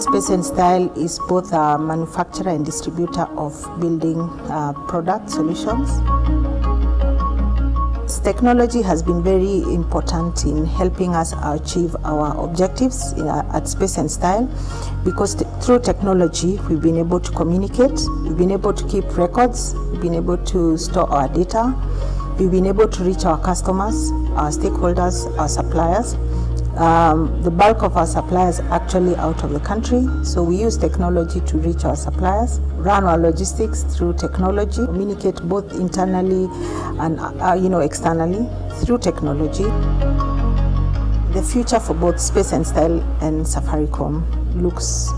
Space and Style is both a manufacturer and distributor of building product solutions. Technology has been very important in helping us achieve our objectives at Space and Style, because through technology we've been able to communicate, we've been able to keep records, we've been able to store our data, we've been able to reach our customers, our stakeholders, our suppliers. The bulk of our suppliers are actually out of the country, so we use technology to reach our suppliers, run our logistics through technology, communicate both internally and externally through technology. The future for both Space and Style and Safaricom looks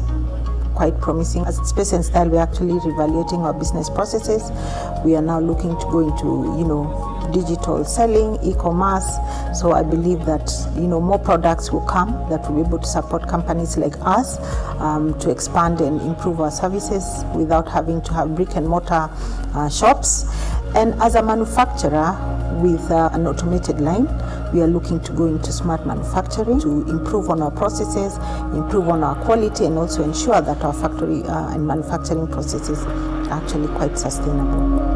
quite promising. At Space and Style, we're actually reevaluating our business processes. We are now looking to go into digital selling, e-commerce. So I believe that more products will come that will be able to support companies like us to expand and improve our services without having to have brick and mortar shops. And as a manufacturer with an automated line, we are looking to go into smart manufacturing to improve on our processes, improve on our quality, and also ensure that our factory and manufacturing processes are actually quite sustainable.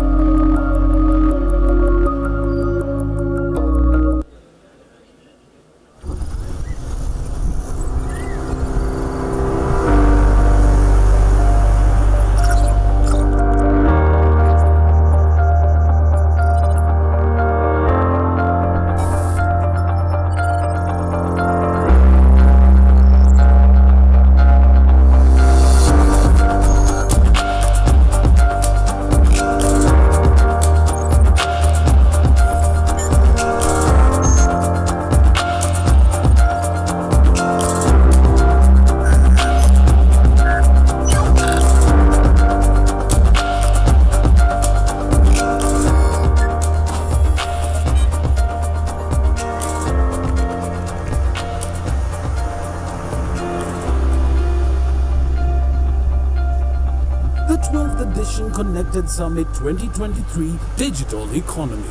The 12th edition Connected Summit 2023 Digital Economy.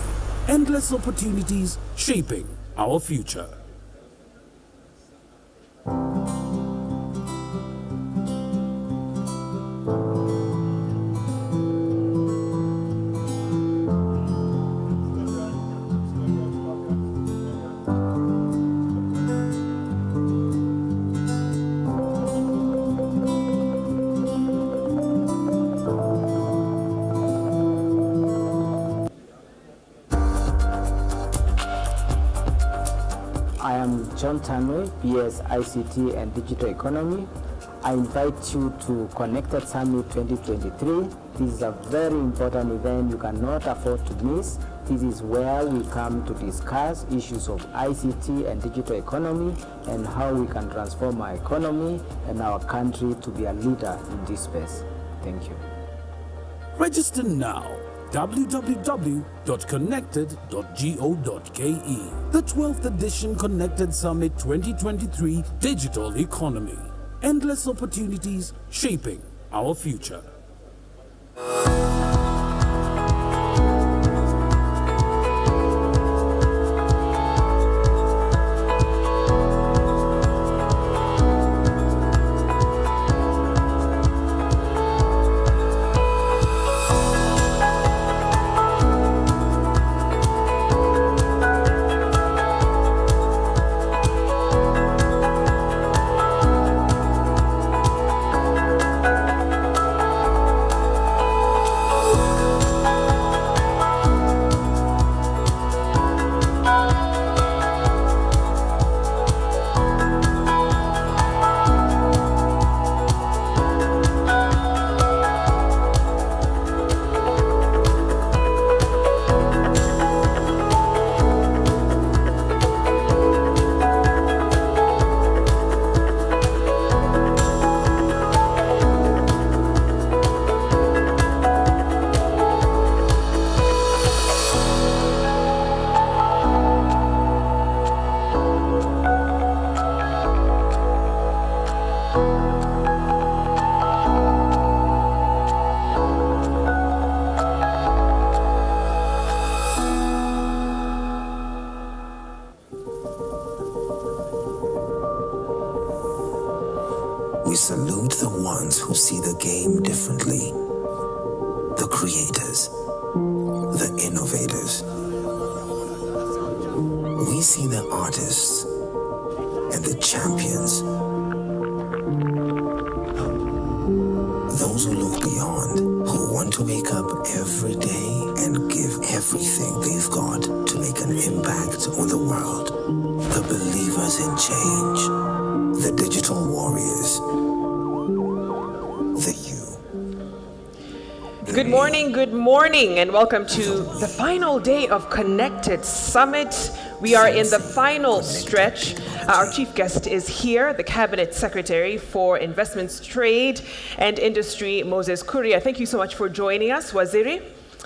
Endless opportunities shaping our future. I am John Tanwe, BS ICT and Digital Economy. I invite you to Connected Summit 2023. This is a very important event you cannot afford to miss. This is where we come to discuss issues of ICT and digital economy and how we can transform our economy and our country to be a leader in this space. Thank you. Register now. www.connected.go.ke. The 12th edition Connected Summit 2023 Digital Economy. Endless opportunities shaping our future. we salute the ones who see the game differently. The creators, the innovators. We see the artists and the champions. Those who look beyond, who want to wake up every day and give everything they've got to make an impact on the world. The believers in change, the digital warriors, the you. Good morning, and welcome to the final day of Connected Summit. We are in the final stretch. Our chief guest is here, the Cabinet Secretary for Investments, Trade and Industry, Moses Kuria. Thank you so much for joining us, Waziri.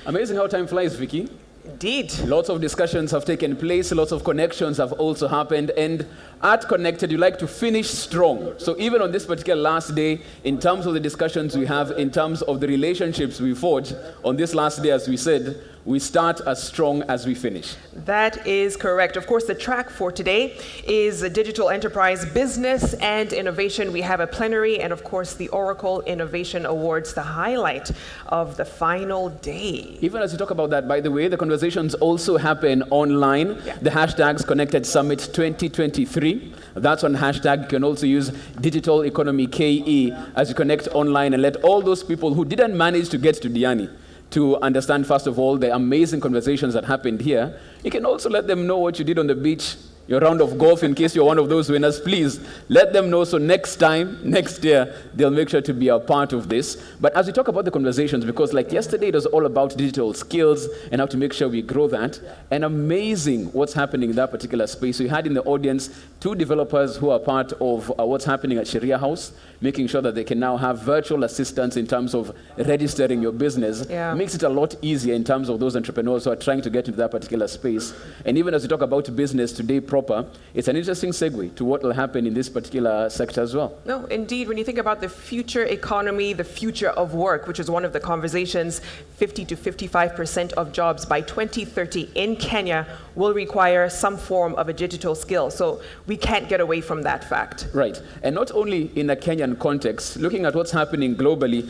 Amazing how time flies, Vicky. Indeed. Lots of discussions have taken place, lots of connections have also happened, and at Connected, you like to finish strong. So even on this particular last day, in terms of the discussions we have, in terms of the relationships we forge, on this last day, as we said, we start as strong as we finish. That is correct. Of course, the track for today is Digital Enterprise Business and Innovation. We have a plenary and, of course, the Oracle Innovation Awards, the highlight of the final day. Even as you talk about that, by the way, the conversations also happen online. Yeah. The hashtags Connected Summit 2023. That's on hashtag. You can also use Digital Economy KE as you connect online and let all those people who didn't manage to get to Diani to understand, first of all, the amazing conversations that happened here. You can also let them know what you did on the beach, your round of golf, in case you're one of those winners. Please let them know, so next time, next year, they'll make sure to be a part of this. But as we talk about the conversations, because like yesterday, it was all about digital skills and how to make sure we grow that, and amazing what's happening in that particular space. So we had in the audience 2 developers who are part of what's happening at Sharia House, making sure that they can now have virtual assistants in terms of registering your business. Yeah. Makes it a lot easier in terms of those entrepreneurs who are trying to get into that particular space. And even as we talk about business today proper, it's an interesting segue to what will happen in this particular sector as well. No, indeed, when you think about the future economy, the future of work, which is one of the conversations, 50 to 55% of jobs by 2030 in Kenya will require some form of a digital skill. So we can't get away from that fact. Right. And not only in a Kenyan context, looking at what's happening globally,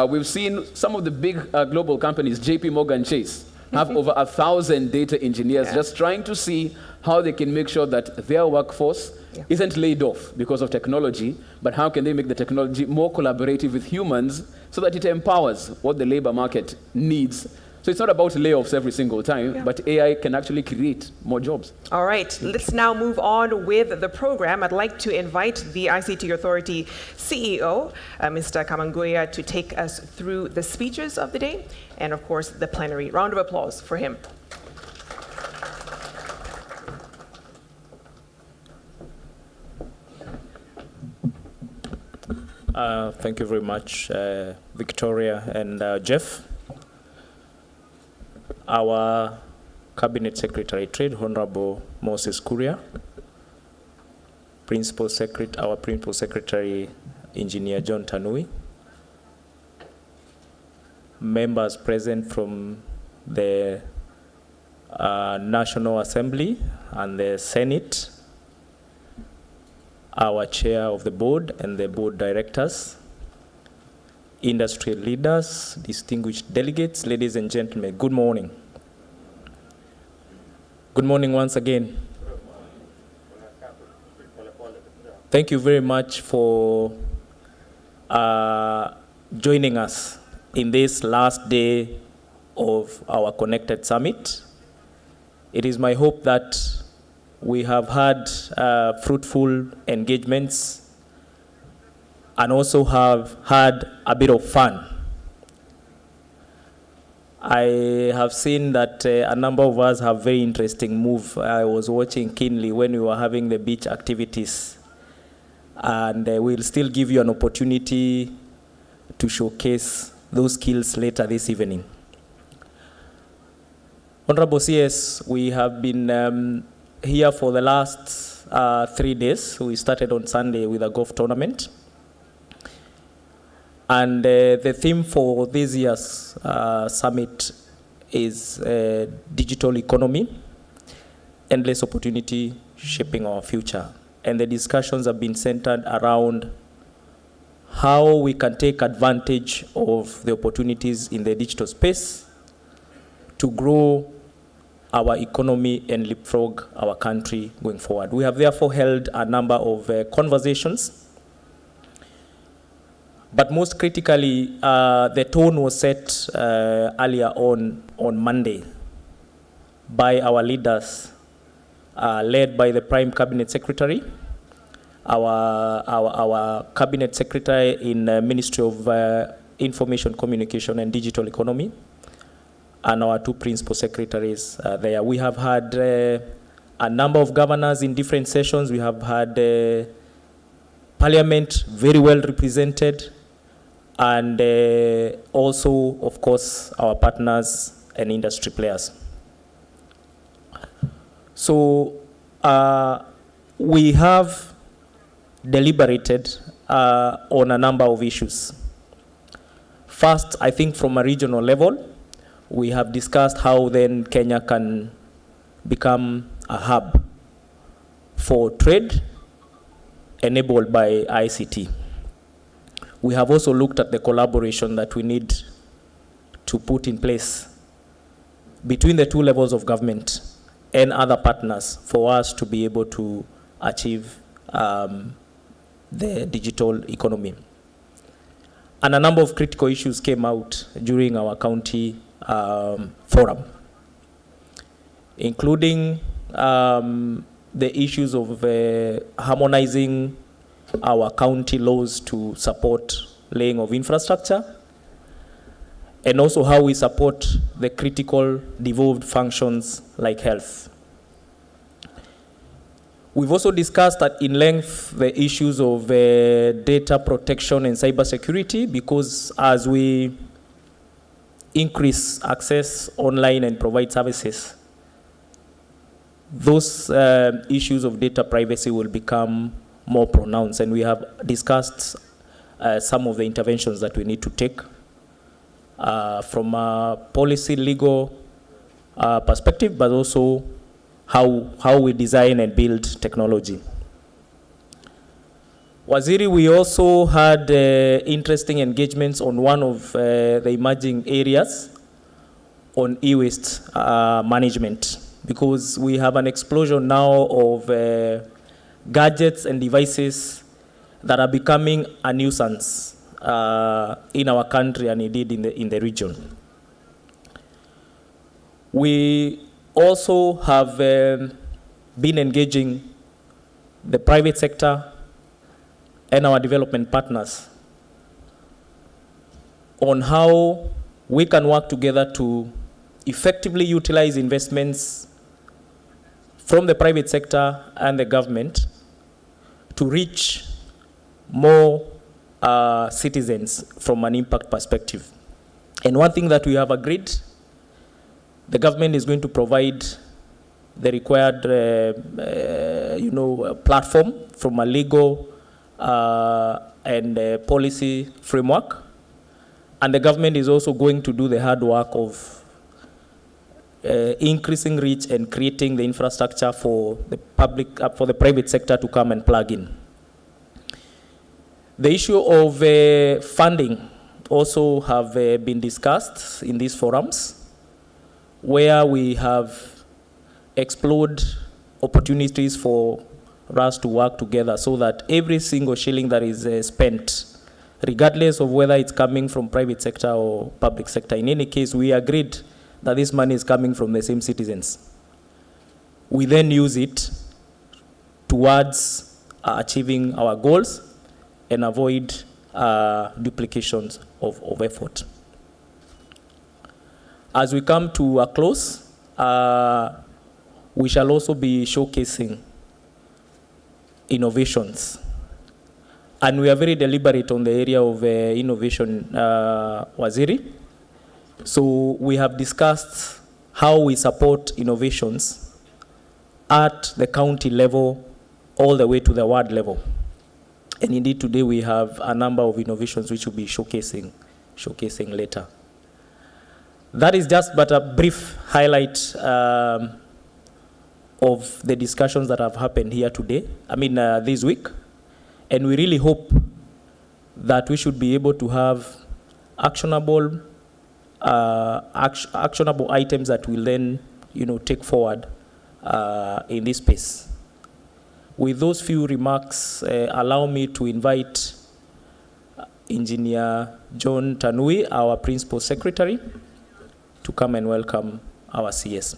we've seen some of the big global companies, JP Morgan Chase, have over 1,000 data engineers just trying to see how they can make sure that their workforce isn't laid off because of technology, but how can they make the technology more collaborative with humans so that it empowers what the labor market needs. So it's not about layoffs every single time, but AI can actually create more jobs. All right, let's now move on with the program. I'd like to invite the ICT Authority CEO, Mr. Kamanguya, to take us through the speeches of the day and, of course, the plenary. Round of applause for him. Thank you very much, Victoria and Jeff. Our Cabinet Secretary Trade, Honorable Moses Kuria, our Principal Secretary, Engineer John Tanui, members present from the National Assembly and the Senate, our Chair of the Board and the Board Directors, industry leaders, distinguished delegates, ladies and gentlemen, good morning. Good morning once again. Thank you very much for joining us in this last day of our Connected Summit. It is my hope that we have had fruitful engagements and also have had a bit of fun. I have seen that a number of us have very interesting move. I was watching keenly when we were having the beach activities. And we'll still give you an opportunity to showcase those skills later this evening. Honorable CS, we have been here for the last 3 days. We started on Sunday with a golf tournament. And the theme for this year's summit is digital economy, endless opportunity, shaping our future. And the discussions have been centered around how we can take advantage of the opportunities in the digital space to grow our economy and leapfrog our country going forward. We have therefore held a number of conversations, but most critically, the tone was set earlier on Monday by our leaders, led by the Prime Cabinet Secretary, our Cabinet Secretary in Ministry of Information, Communication and Digital Economy, and our two principal secretaries there. We have had a number of governors in different sessions. We have had Parliament very well represented, and also, of course, our partners and industry players. So we have deliberated on a number of issues. First, I think from a regional level, we have discussed how then Kenya can become a hub for trade enabled by ICT. We have also looked at the collaboration that we need to put in place between the two levels of government and other partners for us to be able to achieve the digital economy. And a number of critical issues came out during our county forum, including the issues of harmonizing our county laws to support laying of infrastructure, and also how we support the critical devolved functions like health. We've also discussed in length the issues of data protection and cybersecurity, because as we increase access online and provide services, those issues of data privacy will become more pronounced, and we have discussed some of the interventions that we need to take from a policy, legal perspective, but also how we design and build technology. Waziri, we also had interesting engagements on one of the emerging areas on e-waste management, because we have an explosion now of gadgets and devices that are becoming a nuisance in our country and indeed in the region. We also have been engaging the private sector and our development partners on how we can work together to effectively utilize investments from the private sector and the government to reach more citizens from an impact perspective. And one thing that we have agreed, the government is going to provide the required platform from a legal and policy framework. And the government is also going to do the hard work of increasing reach and creating the infrastructure for the public, for the private sector to come and plug in. The issue of funding also have been discussed in these forums, where we have explored opportunities for us to work together so that every single shilling that is spent, regardless of whether it's coming from private sector or public sector, in any case, we agreed that this money is coming from the same citizens. We then use it towards achieving our goals and avoid duplications of effort. As we come to a close, we shall also be showcasing innovations. And we are very deliberate on the area of innovation, Waziri. So we have discussed how we support innovations at the county level all the way to the ward level. And indeed today we have a number of innovations which we'll be showcasing later. That is just but a brief highlight of the discussions that have happened here today, this week. And we really hope that we should be able to have actionable items that will then, take forward in this space. With those few remarks, allow me to invite Engineer John Tanui, our Principal Secretary, to come and welcome our CS.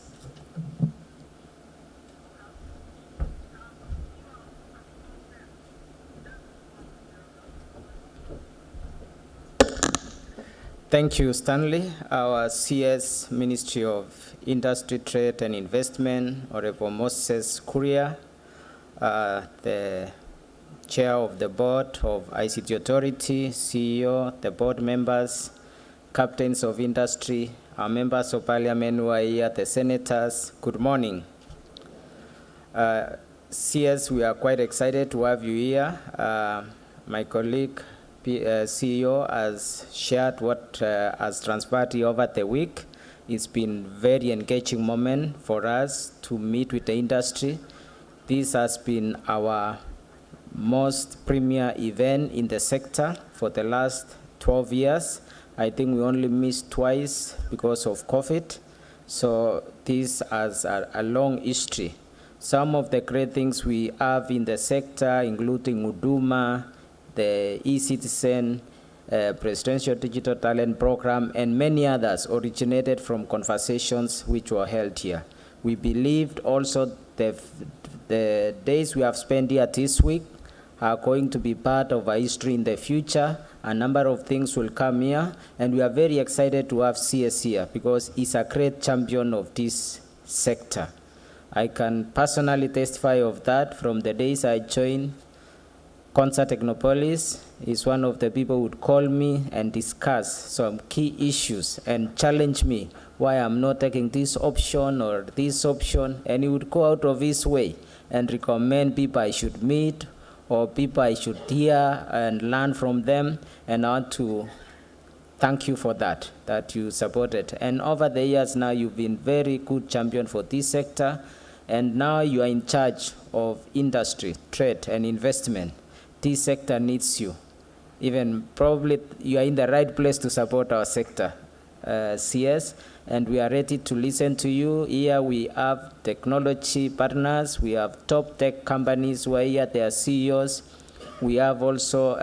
Thank you, Stanley. Our CS, Ministry of Industry, Trade and Investment, Honorable Moses Kuria, the Chair of the Board of ICT Authority, CEO, the board members, captains of industry, our members of parliament who are here, the senators, good morning. CS, we are quite excited to have you here. My colleague, CEO, has shared what has transpired here over the week. It's been a very engaging moment for us to meet with the industry. This has been our most premier event in the sector for the last 12 years. I think we only missed twice because of COVID. So this has a long history. Some of the great things we have in the sector, including Huduma, the eCitizen, Presidential Digital Talent Program, and many others originated from conversations which were held here. We believed also the days we have spent here this week are going to be part of our history in the future. A number of things will come here, and we are very excited to have CS here because he's a great champion of this sector. I can personally testify of that from the days I joined Consa Technopolis. Is one of the people who would call me and discuss some key issues and challenge me why I'm not taking this option or this option, and he would go out of his way and recommend people I should meet or people I should hear and learn from them, and I want to thank you for that you supported. And over the years now, you've been very good champion for this sector, and now you are in charge of industry, trade, and investment. This sector needs you. Even probably you are in the right place to support our sector, CS, and we are ready to listen to you. Here we have technology partners, we have top tech companies who are here, they are CEOs. We have also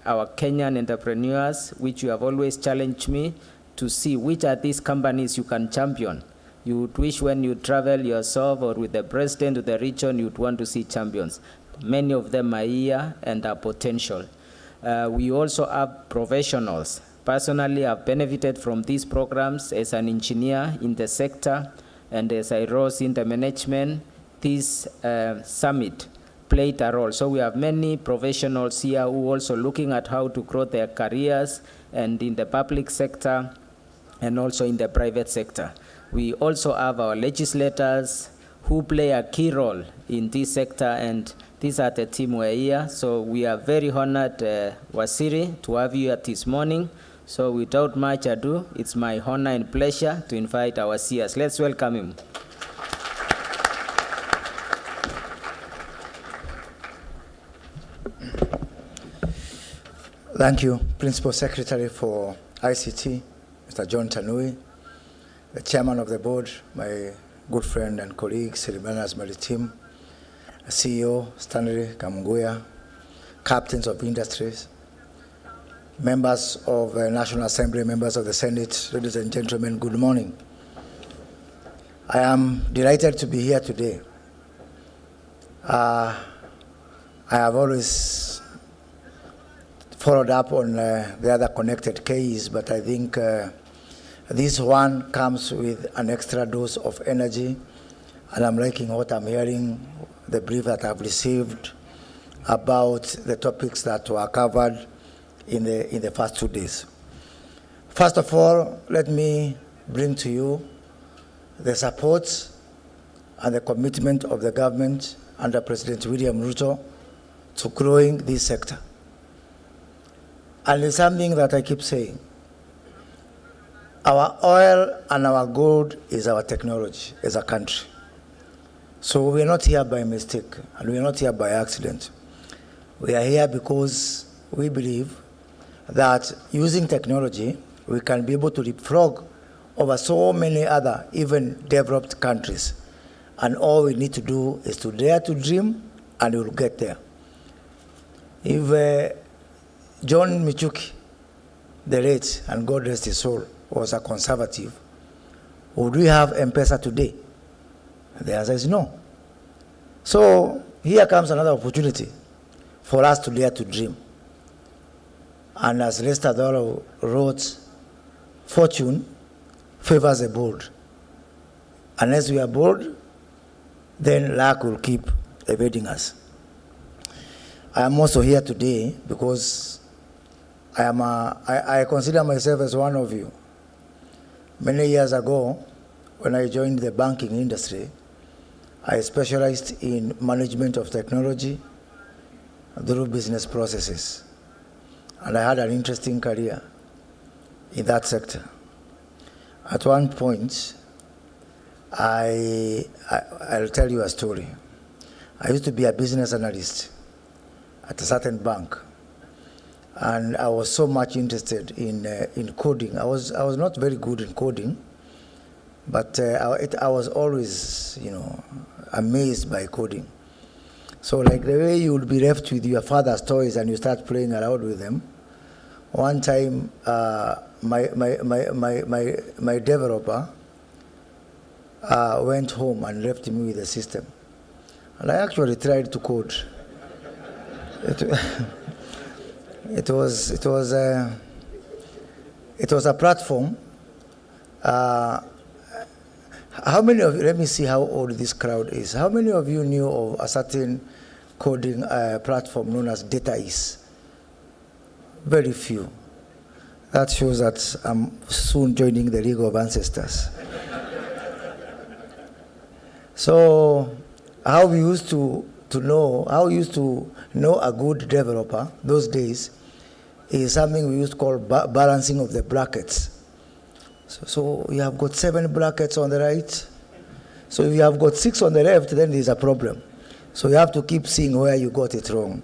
our Kenyan entrepreneurs, which you have always challenged me to see which are these companies you can champion. You would wish when you travel yourself or with the president of the region, you'd want to see champions. Many of them are here and are potential. We also have professionals. Personally, I've benefited from these programs as an engineer in the sector, and as I rose in the management, this summit played a role. So we have many professionals here who are also looking at how to grow their careers, and in the public sector and also in the private sector. We also have our legislators who play a key role in this sector, and these are the team who are here. So we are very honored, Wasiri, to have you here this morning. So without much ado, it's my honor and pleasure to invite our CS. Let's welcome him. Thank you, Principal Secretary for ICT, Mr. John Tanui, the Chairman of the Board, my good friend and colleague, Silimanas Maritim, CEO, Stanley Kamunguya, captains of industries, members of the National Assembly, members of the Senate, ladies and gentlemen, good morning. I am delighted to be here today. I have always followed up on the other connected cases, but I think this one comes with an extra dose of energy, and I'm liking what I'm hearing, the brief that I've received about the topics that were covered in the first 2 days. First of all, let me bring to you the support and the commitment of the government under President William Ruto to growing this sector. And it's something that I keep saying. Our oil and our gold is our technology as a country. So we're not here by mistake, and we're not here by accident. We are here because we believe that using technology, we can be able to leapfrog over so many other, even developed countries. And all we need to do is to dare to dream, and we'll get there. If John Michuki, the late, and God rest his soul, was a conservative, would we have M-Pesa today? The answer is no. So here comes another opportunity for us to dare to dream. And as Lester Doro wrote, fortune favors the bold. Unless we are bold, then luck will keep evading us. I am also here today because I consider myself as one of you. Many years ago, when I joined the banking industry, I specialized in management of technology through business processes. And I had an interesting career in that sector. At one point, I'll tell you a story. I used to be a business analyst at a certain bank, and I was so much interested in coding. I was not very good in coding, but I was always, amazed by coding. So like the way you would be left with your father's toys and you start playing around with them, one time my developer went home and left me with the system. And I actually tried to code. It was a platform. How many of you, let me see how old this crowd is. How many of you knew of a certain coding platform known as DataEase? Very few. That shows that I'm soon joining the League of Ancestors. So how we used to know a good developer those days is something we used to call balancing of the brackets. So you have got 7 brackets on the right. So if you have got 6 on the left, then there's a problem. So you have to keep seeing where you got it wrong.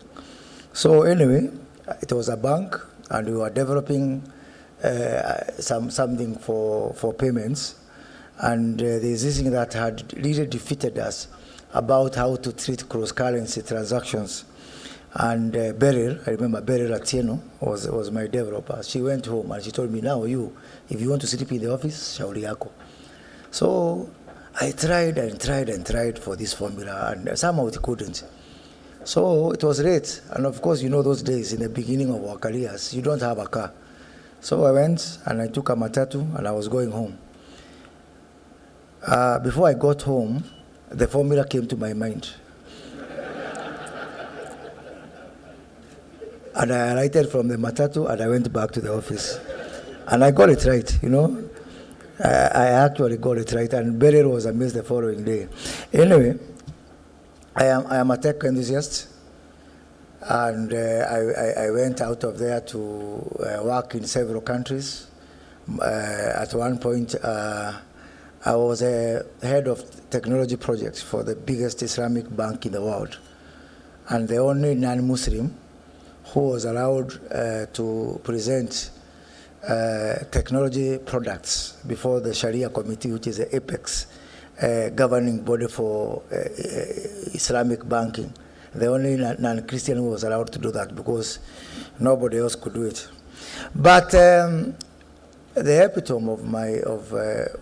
So anyway, it was a bank, and we were developing something for payments. And there's this thing that had really defeated us about how to treat cross-currency transactions. And Beryl, I remember Beryl Atieno was my developer. She went home and she told me, now if you want to sleep in the office, shauri yako. So I tried and tried and tried for this formula, and somehow it couldn't. So it was late, and of course, those days in the beginning of our careers, you don't have a car. So I went and I took a matatu and I was going home. Before I got home, the formula came to my mind. And I alighted from the matatu and I went back to the office. And I got it right, I actually got it right, and Beryl was amazed the following day. Anyway, I am a tech enthusiast, and I went out of there to work in several countries. At one point, I was a head of technology projects for the biggest Islamic bank in the world, and the only non-Muslim who was allowed to present technology products before the Sharia Committee, which is the apex governing body for Islamic banking. The only non-Christian who was allowed to do that because nobody else could do it. But the epitome of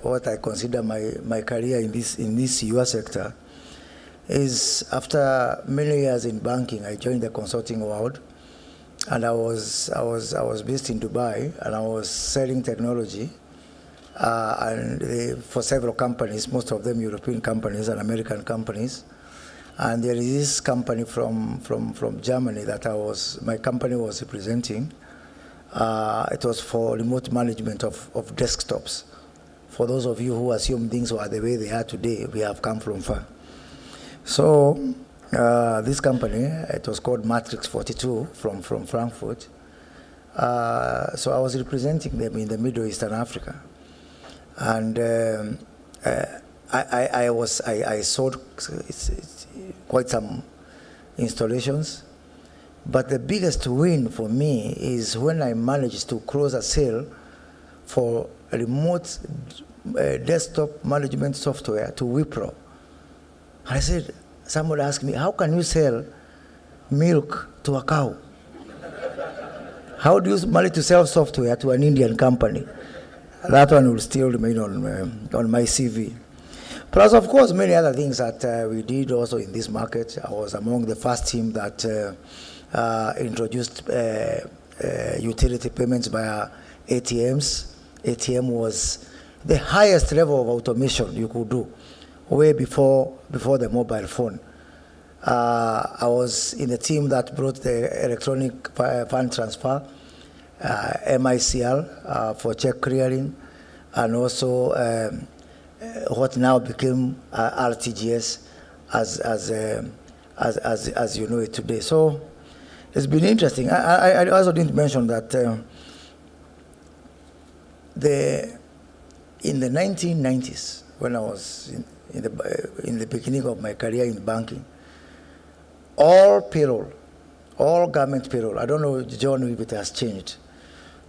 what I consider my career in this US sector is after many years in banking, I joined the consulting world. And I was based in Dubai, and I was selling technology, for several companies, most of them European companies and American companies. And there is this company from Germany that my company was representing. It was for remote management of desktops. For those of you who assume things were the way they are today, we have come from far. So this company, it was called Matrix 42 from Frankfurt. So I was representing them in the Middle East and Africa. And I sold quite some installations. But the biggest win for me is when I managed to close a sale for a remote desktop management software to Wipro. I said, somebody asked me, how can you sell milk to a cow? How do you manage to sell software to an Indian company? That one will still remain on my CV. Plus, of course, many other things that we did also in this market. I was among the first team that introduced utility payments via ATMs. ATM was the highest level of automation you could do, way before the mobile phone. I was in the team that brought the electronic fund transfer, MICL for check clearing, and also what now became RTGS as you know it today. So it's been interesting. I also didn't mention that in the 1990s, when I was in the beginning of my career in banking, all payroll, all government payroll, I don't know, John, if it has changed,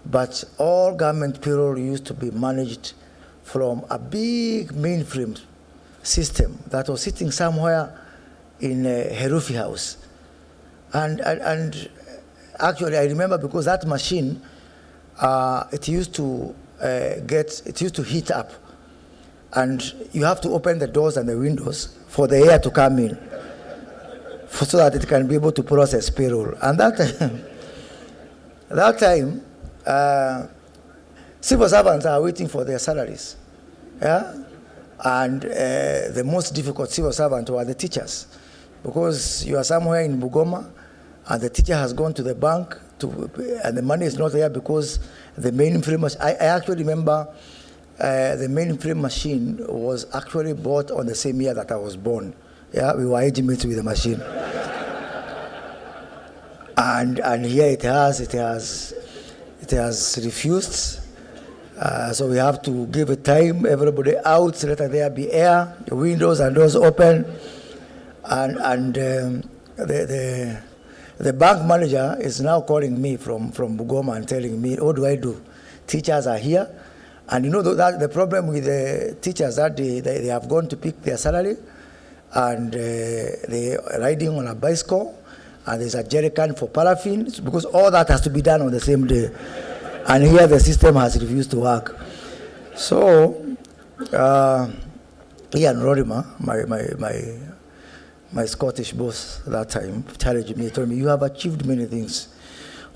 but all government payroll used to be managed from a big mainframe system that was sitting somewhere in a Herufi house. And actually, I remember because that machine, it used to heat up, and you have to open the doors and the windows for the air to come in, so that it can be able to process payroll. And that time, civil servants are waiting for their salaries, yeah? And the most difficult civil servants were the teachers, because you are somewhere in Bugoma, and the teacher has gone to the bank, and the money is not there because the mainframe machine. I actually remember the mainframe machine was actually bought on the same year that I was born. Yeah, we were age mates with the machine. And here it has refused. So we have to give it time. Everybody out, let there be air, the windows and doors open, and the bank manager is now calling me from Bugoma and telling me, what do I do? Teachers are here, and you know that the problem with the teachers that they have gone to pick their salary, and they are riding on a bicycle, and there's a jerry can for paraffin, because all that has to be done on the same day. And here the system has refused to work. So, Ian Rorimer, my Scottish boss that time, challenged me, told me, you have achieved many things.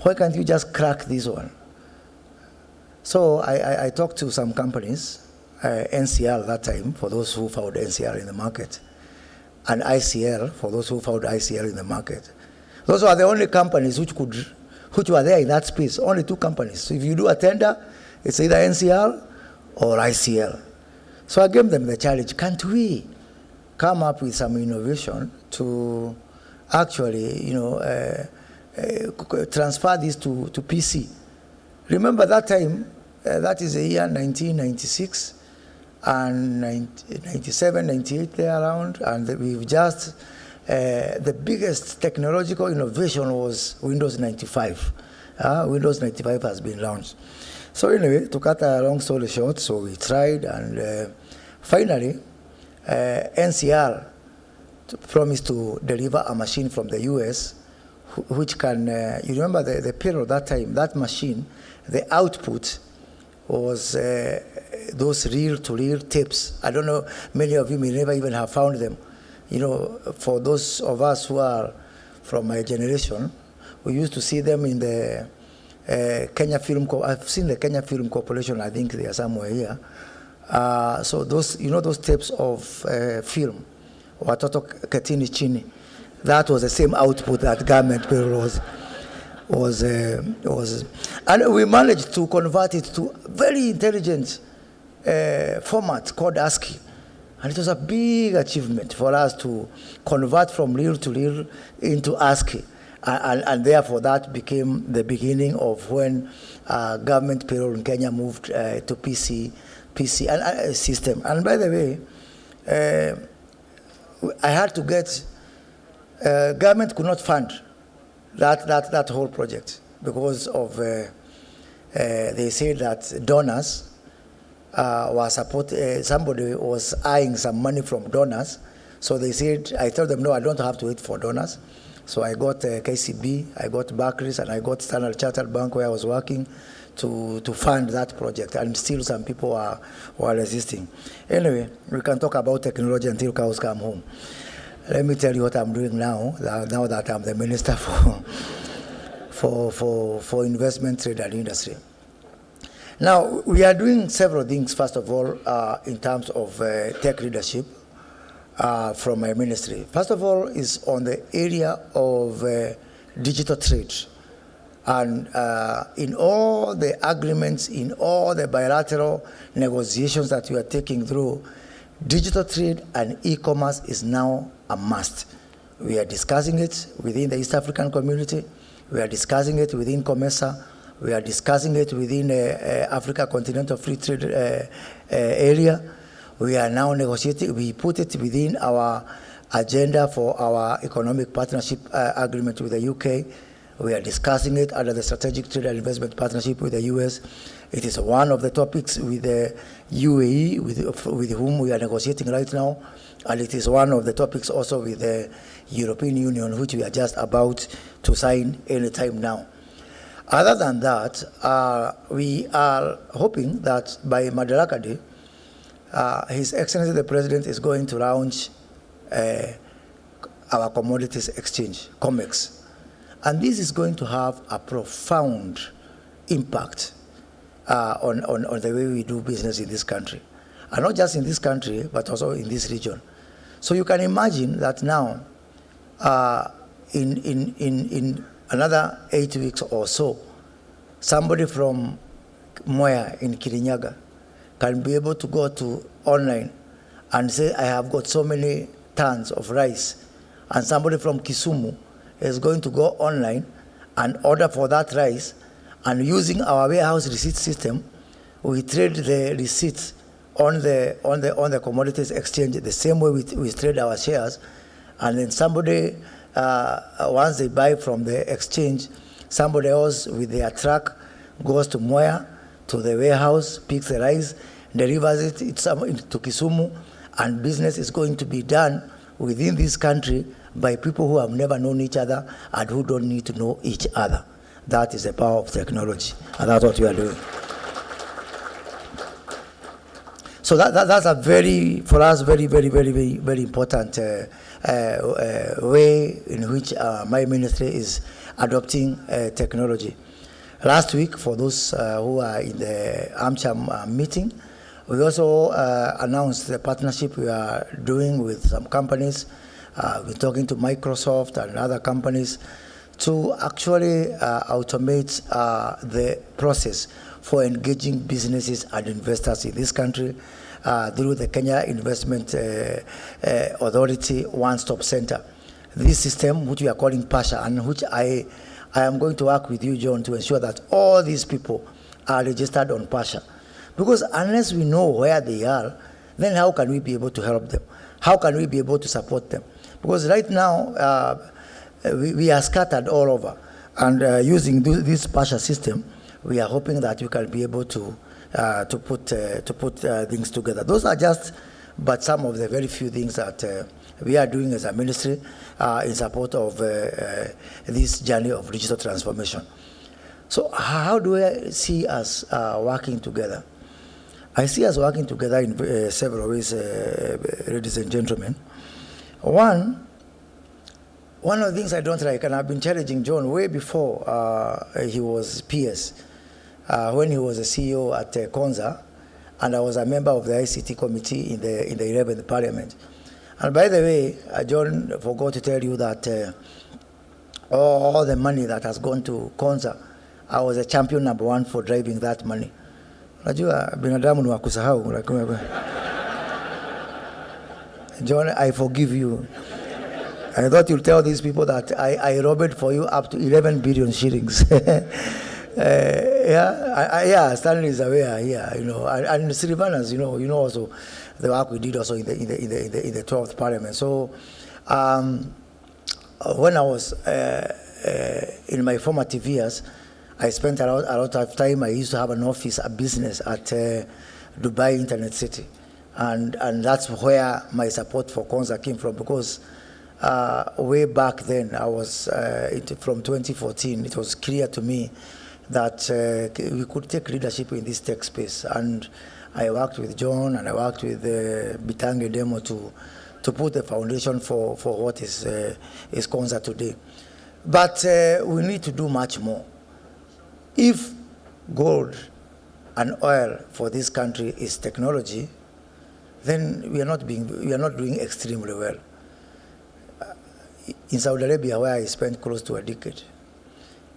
Why can't you just crack this one? So I talked to some companies, NCL that time, for those who found NCL in the market, and ICL, for those who found ICL in the market. Those were the only companies which were there in that space, only two companies. So if you do a tender, it's either NCL or ICL. So I gave them the challenge, can't we come up with some innovation to actually, transfer this to PC? Remember that time, that is the year 1996, and 97, 98 there around, and we've just, the biggest technological innovation was Windows 95. Windows 95 has been launched. So anyway, to cut a long story short, so we tried, and finally, NCR promised to deliver a machine from the US, which can, you remember the period that time, that machine, the output was those reel-to-reel tapes. I don't know, many of you may never even have found them. You know, for those of us who are from my generation, we used to see them in the Kenya Film I've seen the Kenya Film Corporation, I think they are somewhere here. So those, those tapes of film, watoto ketini chini, that was the same output that government payroll was, and we managed to convert it to a very intelligent format called ASCII. And it was a big achievement for us to convert from reel to reel into ASCII. And therefore, that became the beginning of when government payroll in Kenya moved to PC and system. And by the way, I had to get, government could not fund that whole project because of they said that donors somebody was eyeing some money from donors. So they said, I told them, no, I don't have to wait for donors. So I got KCB, I got Barclays, and I got Standard Chartered Bank where I was working to fund that project. And still some people were resisting. Anyway, we can talk about technology until cows come home. Let me tell you what I'm doing now that I'm the Minister for Investment, Trade and Industry. Now, we are doing several things, first of all, in terms of tech leadership from my ministry. First of all is on the area of digital trade. And in all the agreements, in all the bilateral negotiations that we are taking through, digital trade and e-commerce is now a must. We are discussing it within the East African community. We are discussing it within COMESA. We are discussing it within Africa Continental Free Trade area. We are now negotiating. We put it within our agenda for our economic partnership agreement with the UK. We are discussing it under the Strategic Trade and Investment Partnership with the US. It is one of the topics with the UAE, with whom we are negotiating right now. And it is one of the topics also with the European Union, which we are just about to sign any time now. Other than that, we are hoping that by Madaraka Day, His Excellency the President is going to launch our commodities exchange, COMEX. And this is going to have a profound impact on the way we do business in this country. And not just in this country, but also in this region. So you can imagine that now, in another 8 weeks or so, somebody from Moya in Kirinyaga can be able to go to online and say, I have got so many tons of rice. And somebody from Kisumu is going to go online and order for that rice, and using our warehouse receipt system, we trade the receipts on the commodities exchange the same way we trade our shares. And then somebody, once they buy from the exchange, somebody else with their truck goes to Moya, to the warehouse, picks the rice, delivers it to Kisumu, and business is going to be done within this country by people who have never known each other and who don't need to know each other. That is the power of technology, and that's what we are doing. So that's a for us, very important way in which my ministry is adopting technology. Last week, for those who are in the AmCham meeting, we also announced the partnership we are doing with some companies. We're talking to Microsoft and other companies to actually automate the process for engaging businesses and investors in this country through the Kenya Investment Authority One-Stop Center. This system, which we are calling PASHA, and which I am going to work with you, John, to ensure that all these people are registered on PASHA. Because unless we know where they are, then how can we be able to help them? How can we be able to support them? Because right now, we are scattered all over. And using this PASHA system, we are hoping that we can be able to put things together. Those are just but some of the very few things that we are doing as a ministry in support of this journey of digital transformation. So how do I see us working together? I see us working together in several ways, ladies and gentlemen. One of the things I don't like, and I've been challenging John way before he was PS, when he was a CEO at Konza, and I was a member of the ICT committee in the 11th Parliament. And by the way, John forgot to tell you that all the money that has gone to Konza, I was a champion #1 for driving that money. Unajua binadamu ni wa kusahau. John, I forgive you. I thought you'll tell these people that I robbed for you up to 11 billion shillings. Stanley is aware here, and Sylvanus, also the work we did also in the 12th Parliament. So when I was in my formative years, I spent a lot of time. I used to have an office, a business at Dubai Internet City. And that's where my support for Konza came from, because way back then, I was, from 2014, it was clear to me that we could take leadership in this tech space. And I worked with John and I worked with Bitange Demo to put the foundation for what is Konza today. But we need to do much more. If gold and oil for this country is technology, then we are not doing extremely well. In Saudi Arabia, where I spent close to a decade,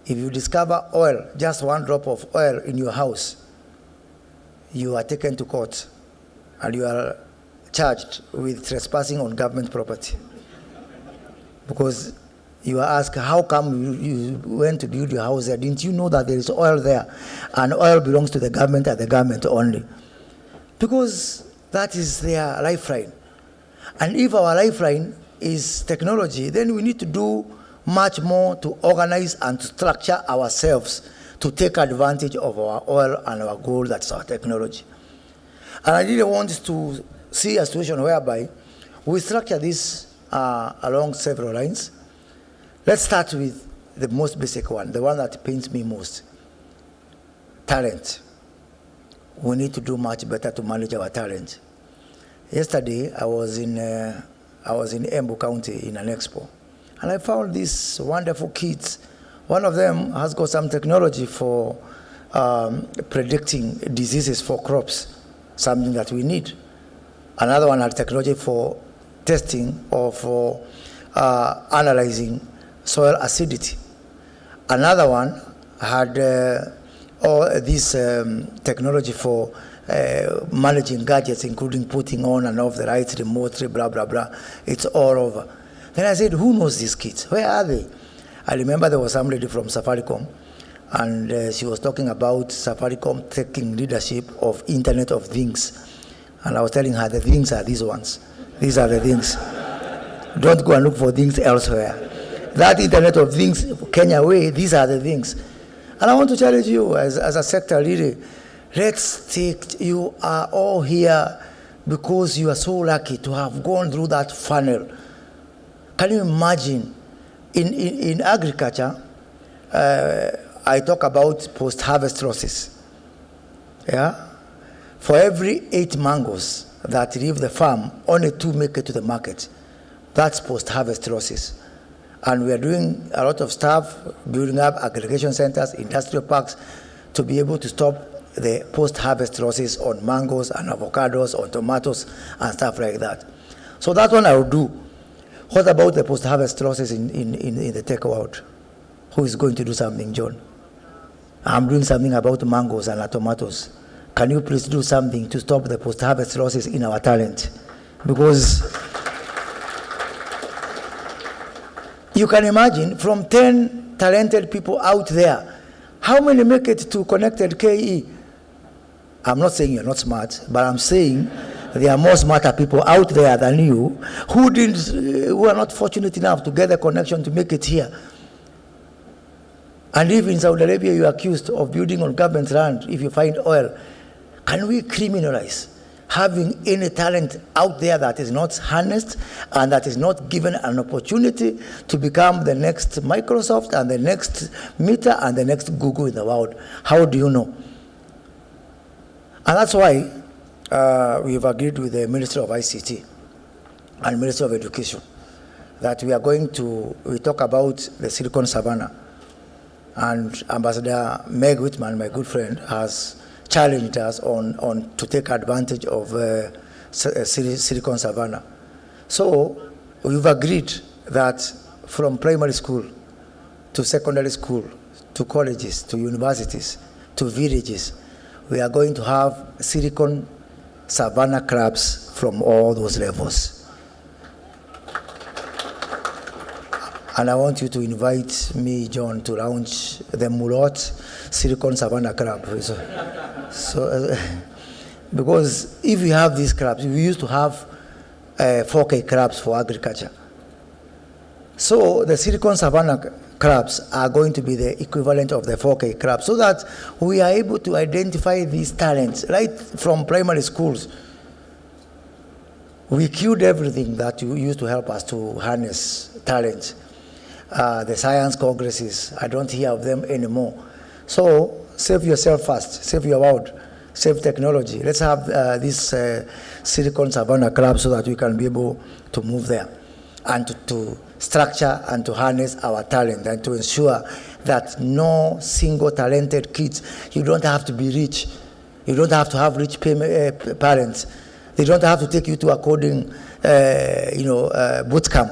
if you discover oil, just one drop of oil in your house, you are taken to court and you are charged with trespassing on government property. Because you are asked, how come you went to build your house there? Didn't you know that there is oil there? And oil belongs to the government and the government only. Because that is their lifeline. And if our lifeline is technology, then we need to do much more to organize and to structure ourselves to take advantage of our oil and our gold, that's our technology. And I really want to see a situation whereby we structure this along several lines. Let's start with the most basic one, the one that pains me most. Talent. We need to do much better to manage our talent. Yesterday, I was in Embu County in an expo, and I found these wonderful kids. One of them has got some technology for predicting diseases for crops, something that we need. Another one had technology for testing or for analyzing soil acidity. Another one had this technology for managing gadgets, including putting on and off the right remote, blah, blah, blah. It's all over. Then I said, who knows these kids? Where are they? I remember there was some lady from Safaricom, and she was talking about Safaricom taking leadership of Internet of Things. And I was telling her, the things are these ones. These are the things. Don't go and look for things elsewhere. That Internet of Things, Kenya way, these are the things. And I want to challenge you as a sector leader, you are all here because you are so lucky to have gone through that funnel. Can you imagine, in agriculture, I talk about post-harvest losses. Yeah? For every 8 mangoes that leave the farm, only 2 make it to the market. That's post-harvest losses. And we are doing a lot of stuff, building up aggregation centers, industrial parks, to be able to stop the post-harvest losses on mangoes and avocados, on tomatoes, and stuff like that. So that one I will do. What about the post-harvest losses in the tech world? Who is going to do something, John? I'm doing something about mangoes and tomatoes. Can you please do something to stop the post-harvest losses in our talent? Because you can imagine, from 10 talented people out there, how many make it to Connected KE? I'm not saying you're not smart, but I'm saying there are more smarter people out there than you who are not fortunate enough to get a connection to make it here. And if in Saudi Arabia you're accused of building on government land, if you find oil, can we criminalize having any talent out there that is not harnessed and that is not given an opportunity to become the next Microsoft and the next Meta and the next Google in the world? How do you know? And that's why we've agreed with the Ministry of ICT and Ministry of Education that we talk about the Silicon Savannah. And Ambassador Meg Whitman, my good friend, has challenged us to take advantage of Silicon Savannah. So we've agreed that from primary school to secondary school to colleges to universities to villages, we are going to have Silicon Savannah clubs from all those levels. And I want you to invite me, John, to launch the Mulot Silicon Savannah Club. Because if we have these clubs, we used to have 4K clubs for agriculture. So the Silicon Savannah clubs are going to be the equivalent of the 4K clubs, so that we are able to identify these talents right from primary schools. We killed everything that used to help us to harness talent. The science congresses, I don't hear of them anymore. So save yourself first, save your world, save technology. Let's have this Silicon Savannah Club so that we can be able to move there and to structure and to harness our talent and to ensure that no single talented kids, you don't have to be rich, you don't have to have rich parents, they don't have to take you to a coding boot camp.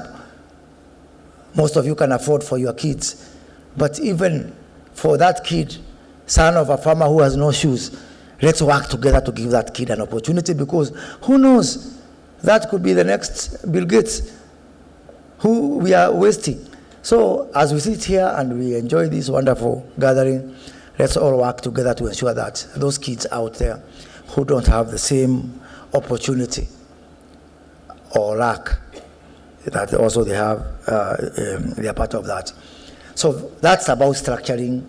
Most of you can afford for your kids. But even for that kid, son of a farmer who has no shoes, let's work together to give that kid an opportunity, because who knows, that could be the next Bill Gates, who we are wasting. So as we sit here and we enjoy this wonderful gathering, let's all work together to ensure that those kids out there who don't have the same opportunity or lack, that also they have, they are part of that. So that's about structuring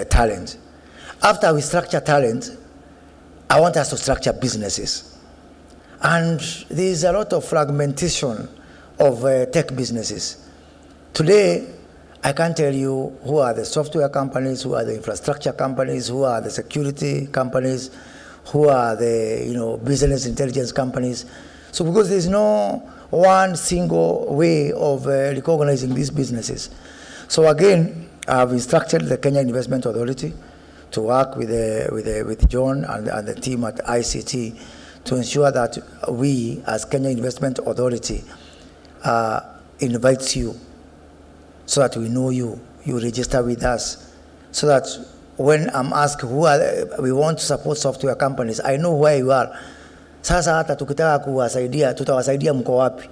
talent. After we structure talent, I want us to structure businesses. And there is a lot of fragmentation of tech businesses. Today, I can't tell you who are the software companies, who are the infrastructure companies, who are the security companies, who are the business intelligence companies. So because there's no one single way of recognizing these businesses. So again, I've instructed the Kenya Investment Authority to work with John and the team at ICT to ensure that we, as Kenya Investment Authority, invite you so that we know you register with us, so that when I'm asked we want to support software companies, I know where you are. Sasa hata tukitaka kuwasaidia, tutawasaidia mko wapi?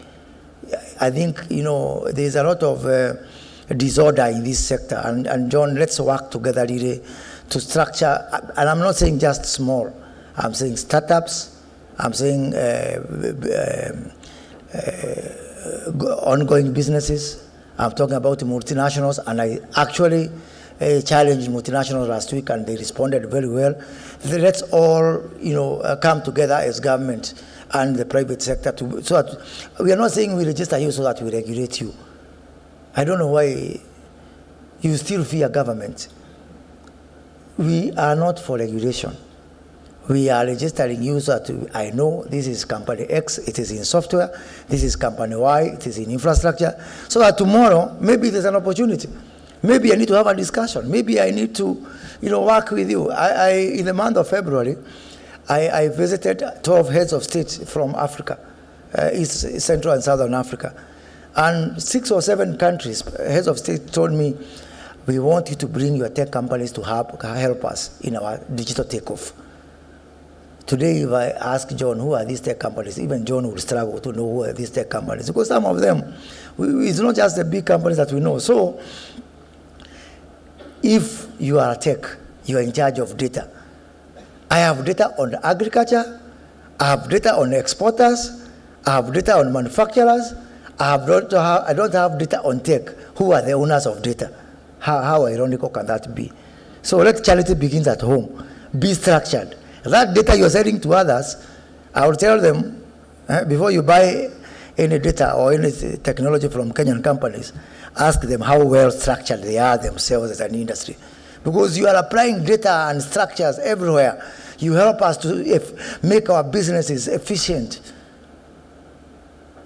I think, there's a lot of disorder in this sector. And John, let's work together really to structure, and I'm not saying just small, I'm saying startups, I'm saying ongoing businesses, I'm talking about multinationals, and I actually challenged multinationals last week and they responded very well. Let's all come together as government and the private sector so that we are not saying we register you so that we regulate you. I don't know why you still fear government. We are not for regulation. We are registering you so that I know this is company X, it is in software, this is company Y, it is in infrastructure, so that tomorrow maybe there's an opportunity. Maybe I need to have a discussion. Maybe I need to work with you. In the month of February, I visited 12 heads of state from Africa, East, Central and Southern Africa. And 6 or 7 countries, heads of state told me, we want you to bring your tech companies to help us in our digital takeoff. Today, if I ask John, who are these tech companies, even John will struggle to know who are these tech companies, because some of them, it's not just the big companies that we know. So, if you are a tech, you are in charge of data. I have data on agriculture, I have data on exporters, I have data on manufacturers, I don't have data on tech. Who are the owners of data? How ironical can that be? So let charity begins at home. Be structured. That data you're selling to others, I will tell them, before you buy any data or any technology from Kenyan companies, ask them how well structured they are themselves as an industry. Because you are applying data and structures everywhere. You help us to make our businesses efficient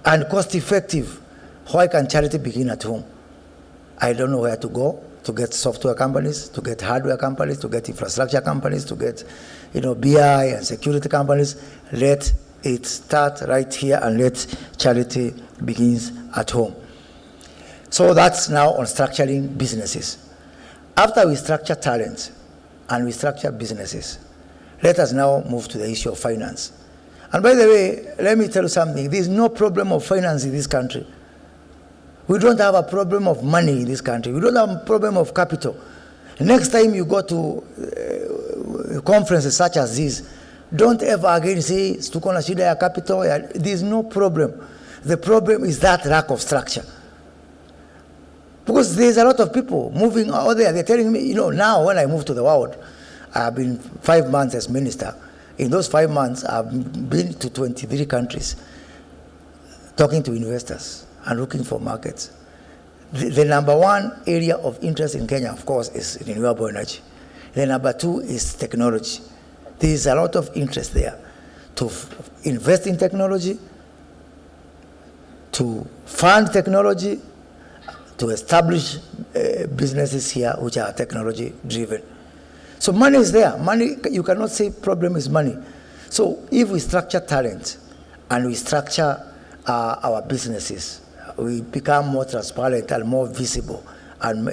and cost effective. Why can charity begin at home? I don't know where to go to get software companies, to get hardware companies, to get infrastructure companies, to get BI and security companies. Let it start right here and let charity begins at home. So that's now on structuring businesses. After we structure talent and we structure businesses, let us now move to the issue of finance. And by the way, let me tell you something. There is no problem of finance in this country. We don't have a problem of money in this country. We don't have a problem of capital. Next time you go to conferences such as this, don't ever again say, tuko na shida ya capital. There is no problem. The problem is that lack of structure. Because there's a lot of people moving out there. They're telling me, now when I move to the world, I've been 5 months as minister. In those 5 months, I've been to 23 countries talking to investors and looking for markets. The number one area of interest in Kenya, of course, is renewable energy. The number two is technology. There is a lot of interest there to invest in technology, to fund technology, to establish businesses here which are technology driven. So money is there. Money, you cannot say problem is money. So if we structure talent and we structure our businesses, we become more transparent and more visible and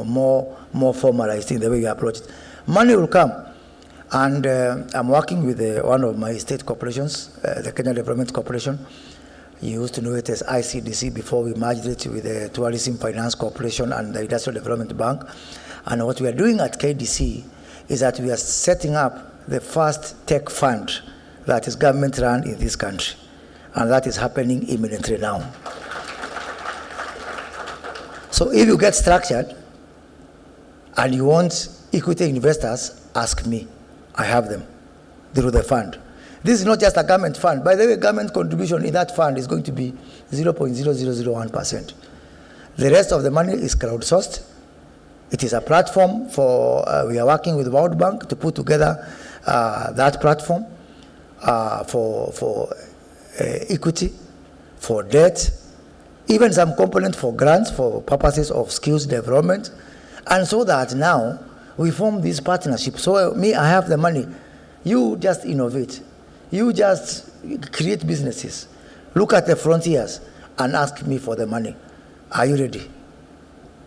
more formalized in the way we approach it, money will come. And I'm working with one of my state corporations, the Kenya Development Corporation. You used to know it as ICDC before we merged it with the Tourism Finance Corporation and the Industrial Development Bank. And what we are doing at KDC is that we are setting up the first tech fund that is government run in this country. And that is happening imminently now. So if you get structured and you want equity investors, ask me. I have them through the fund. This is not just a government fund. By the way, government contribution in that fund is going to be 0.0001%. The rest of the money is crowdsourced. It is a platform for, we are working with World Bank to put together that platform for equity, for debt, even some component for grants for purposes of skills development. And so that now we form this partnership. So I have the money. You just innovate. You just create businesses. Look at the frontiers and ask me for the money. Are you ready?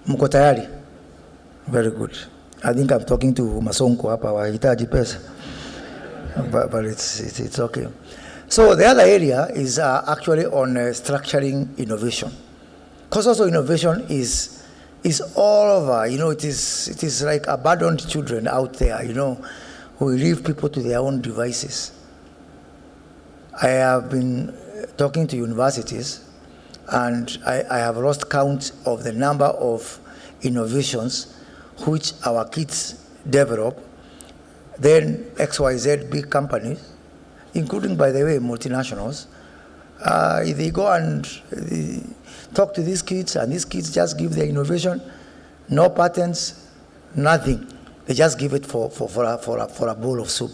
Mko tayari? Very good. I think I'm talking to Masonko hapa wahitaji pesa. But it's okay. So the other area is actually on structuring innovation. Because also innovation is all over. It is like abandoned children out there, who leave people to their own devices. I have been talking to universities, and I have lost count of the number of innovations which our kids develop. Then XYZ big companies, including, by the way, multinationals, they go and they talk to these kids, and these kids just give their innovation, no patents, nothing. They just give it for a bowl of soup.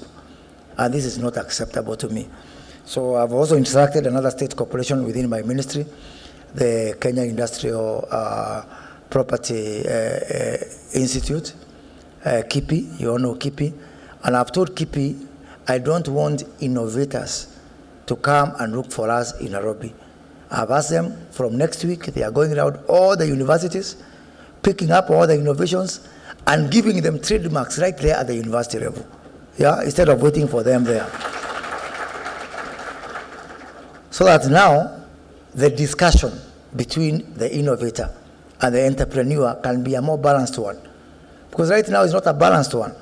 And this is not acceptable to me. So I've also instructed another state corporation within my ministry, the Kenya Industrial Property Institute, KIPI, you all know KIPI. And I've told KIPI, I don't want innovators to come and look for us in Nairobi. I've asked them from next week, they are going around all the universities, picking up all the innovations and giving them trademarks right there at the university level. Yeah, instead of waiting for them there. So that now the discussion between the innovator and the entrepreneur can be a more balanced one. Because right now it's not a balanced one.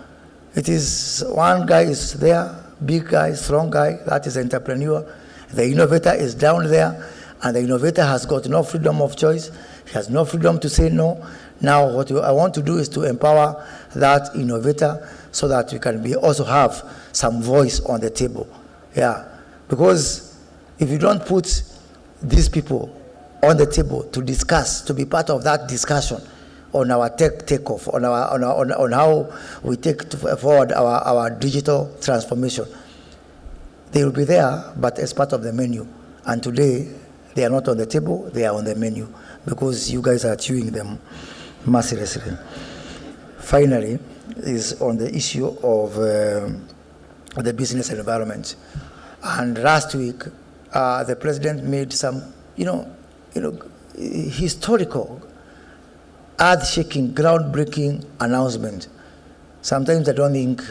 It is one guy is there, big guy, strong guy, that is the entrepreneur. The innovator is down there, and the innovator has got no freedom of choice. He has no freedom to say no. Now what I want to do is to empower that innovator so that we can also have some voice on the table. Yeah, because if you don't put these people on the table to discuss, to be part of that discussion on our takeoff, on how we take forward our digital transformation, they will be there, but as part of the menu. And today, they are not on the table, they are on the menu, because you guys are chewing them mercilessly. Finally, is on the issue of the business environment. And last week, the president made some, historical, earth-shaking, groundbreaking announcement. Sometimes I don't think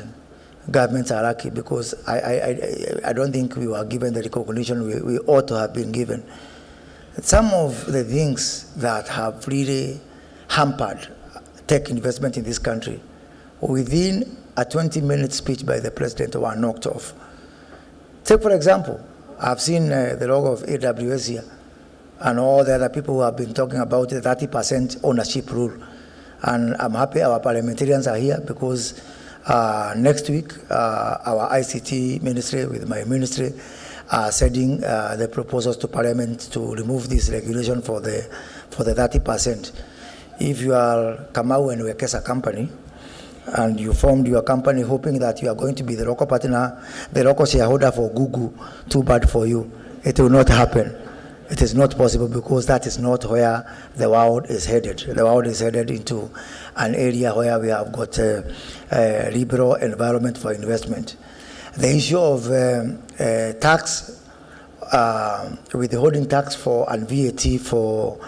governments are lucky, because I don't think we were given the recognition we ought to have been given. Some of the things that have really hampered tech investment in this country, within a 20-minute speech by the president, were knocked off. Take, for example, I've seen the logo of AWS here. and all the other people who have been talking about the 30% ownership rule. And I'm happy our parliamentarians are here because next week our ICT ministry with my ministry are sending the proposals to Parliament to remove this regulation for the 30%. If you are Kamau and Wekesa company, and you formed your company hoping that you are going to be the local partner, the local shareholder for Google, too bad for you. It will not happen. It is not possible because that is not where the world is headed. The world is headed into an area where we have got a liberal environment for investment. The issue of tax, withholding tax for and VAT for,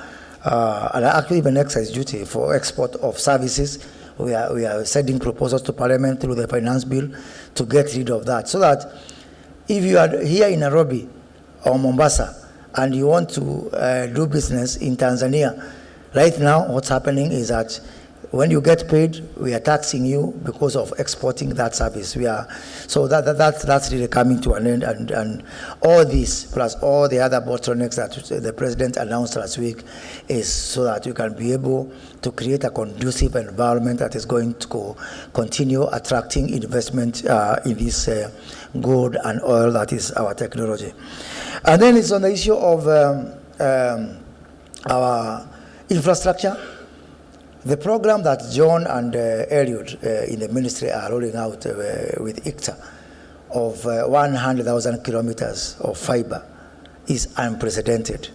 and actually even excise duty for export of services, we are sending proposals to Parliament through the finance bill to get rid of that. So that if you are here in Nairobi or Mombasa, and you want to do business in Tanzania, right now what's happening is that when you get paid, we are taxing you because of exporting that service. So that's really coming to an end, and all this plus all the other bottlenecks that the president announced last week is so that you can be able to create a conducive environment that is going to continue attracting investment in this gold and oil that is our technology. And then it's on the issue of our infrastructure. The program that John and Eliud in the ministry are rolling out with ICTA of 100,000 kilometers of fiber is unprecedented.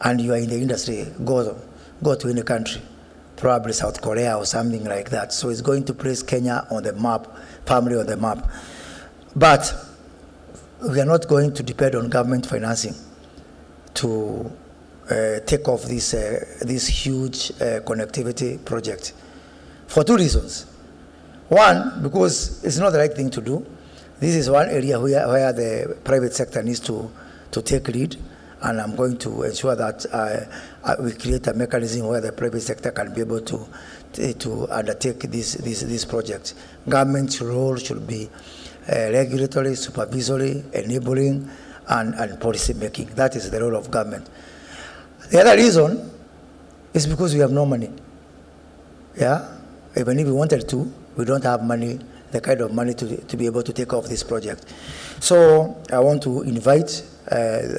And you are in the industry, go to any country, probably South Korea or something like that. So it's going to place Kenya on the map, firmly on the map. But we are not going to depend on government financing to take off this huge connectivity project for two reasons. One, because it's not the right thing to do. This is one area where the private sector needs to take lead, and I'm going to ensure that we create a mechanism where the private sector can be able to undertake this project. Government's role should be regulatory, supervisory, enabling, and policy making. That is the role of government. The other reason is because we have no money. Yeah? Even if we wanted to, we don't have money, the kind of money to be able to take off this project. So I want to invite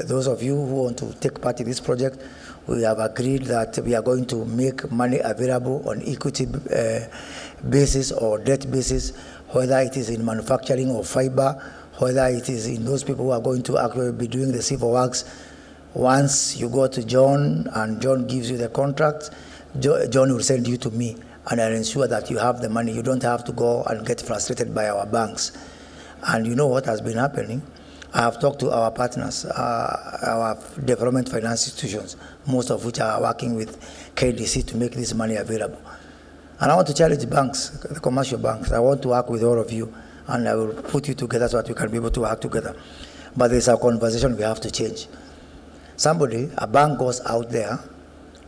those of you who want to take part in this project. We have agreed that we are going to make money available on equity basis or debt basis, whether it is in manufacturing or fiber, whether it is in those people who are going to actually be doing the civil works. Once you go to John and John gives you the contract, John will send you to me, and I'll ensure that you have the money. You don't have to go and get frustrated by our banks. And you know what has been happening? I have talked to our partners, our development finance institutions, most of which are working with KDC to make this money available. And I want to challenge banks, the commercial banks. I want to work with all of you, and I will put you together so that we can be able to work together. But there's a conversation we have to change. A bank goes out there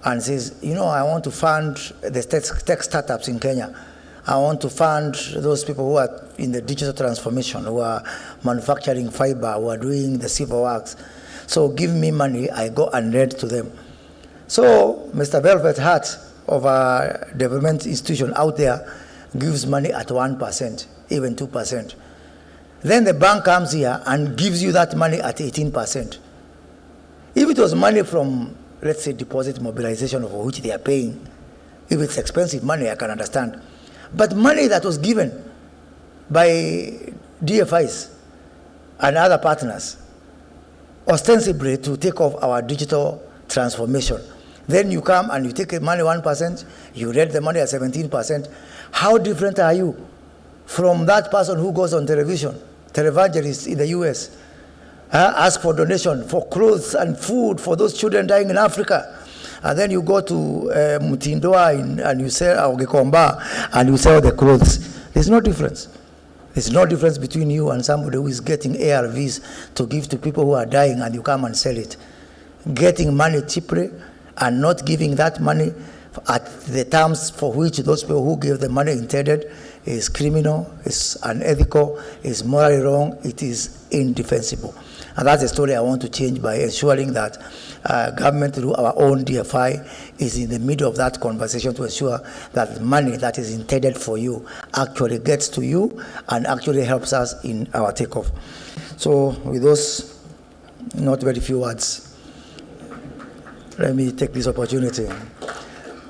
and says, I want to fund the tech startups in Kenya. I want to fund those people who are in the digital transformation, who are manufacturing fiber, who are doing the civil works. So give me money, I go and lend to them. So Mr. Velvet Hart of a development institution out there gives money at 1%, even 2%. Then the bank comes here and gives you that money at 18%. If it was money from, let's say, deposit mobilization for which they are paying, if it's expensive money, I can understand. But money that was given by DFIs and other partners, ostensibly to take off our digital transformation. Then you come and you take money 1%, you rate the money at 17%. How different are you from that person who goes on television, televangelist in the US, ask for donation for clothes and food for those children dying in Africa? And then you go to Mutindoa and you sell Ogekomba and you sell the clothes. There's no difference. There's no difference between you and somebody who is getting ARVs to give to people who are dying and you come and sell it. Getting money cheaply and not giving that money at the terms for which those people who gave the money intended is criminal, is unethical, is morally wrong, it is indefensible. And that's the story I want to change by ensuring that government through our own DFI is in the middle of that conversation to ensure that the money that is intended for you actually gets to you and actually helps us in our takeoff. So with those not very few words, let me take this opportunity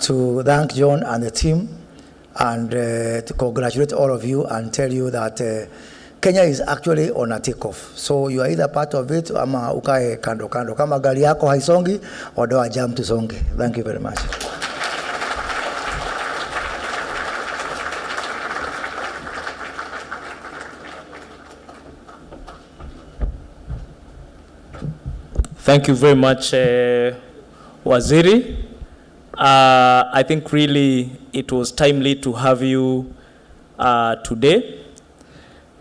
to thank John and the team and to congratulate all of you and tell you that Kenya is actually on a takeoff. So you are either part of it ama ukae kando kando. Kama gari yako haisongi, odoa jam tusonge. Thank you very much. Thank you very much, Waziri. I think really it was timely to have you today,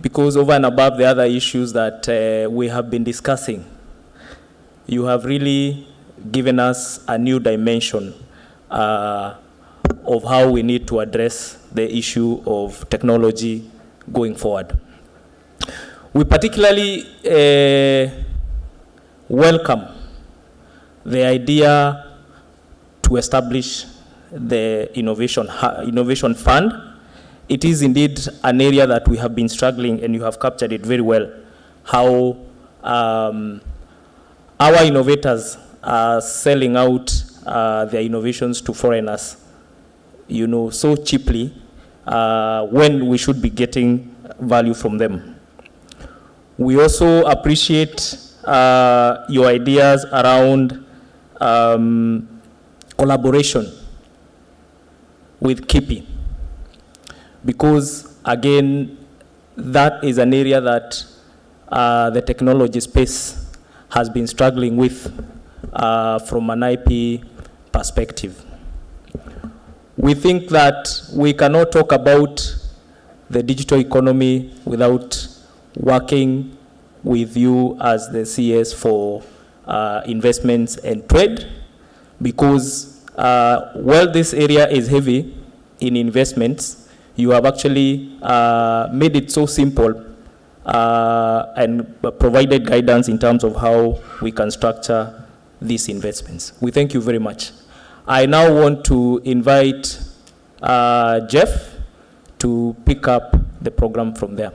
because over and above the other issues that we have been discussing, you have really given us a new dimension of how we need to address the issue of technology going forward. We particularly welcome the idea to establish the Innovation Fund. It is indeed an area that we have been struggling, and you have captured it very well, how our innovators are selling out their innovations to foreigners, so cheaply, when we should be getting value from them. We also appreciate your ideas around collaboration with KIPI, because again, that is an area that the technology space has been struggling with from an IP perspective. We think that we cannot talk about the digital economy without working with you as the CS for investments and trade, because while this area is heavy in investments, you have actually made it so simple and provided guidance in terms of how we can structure these investments. We thank you very much. I now want to invite Jeff to pick up the program from there.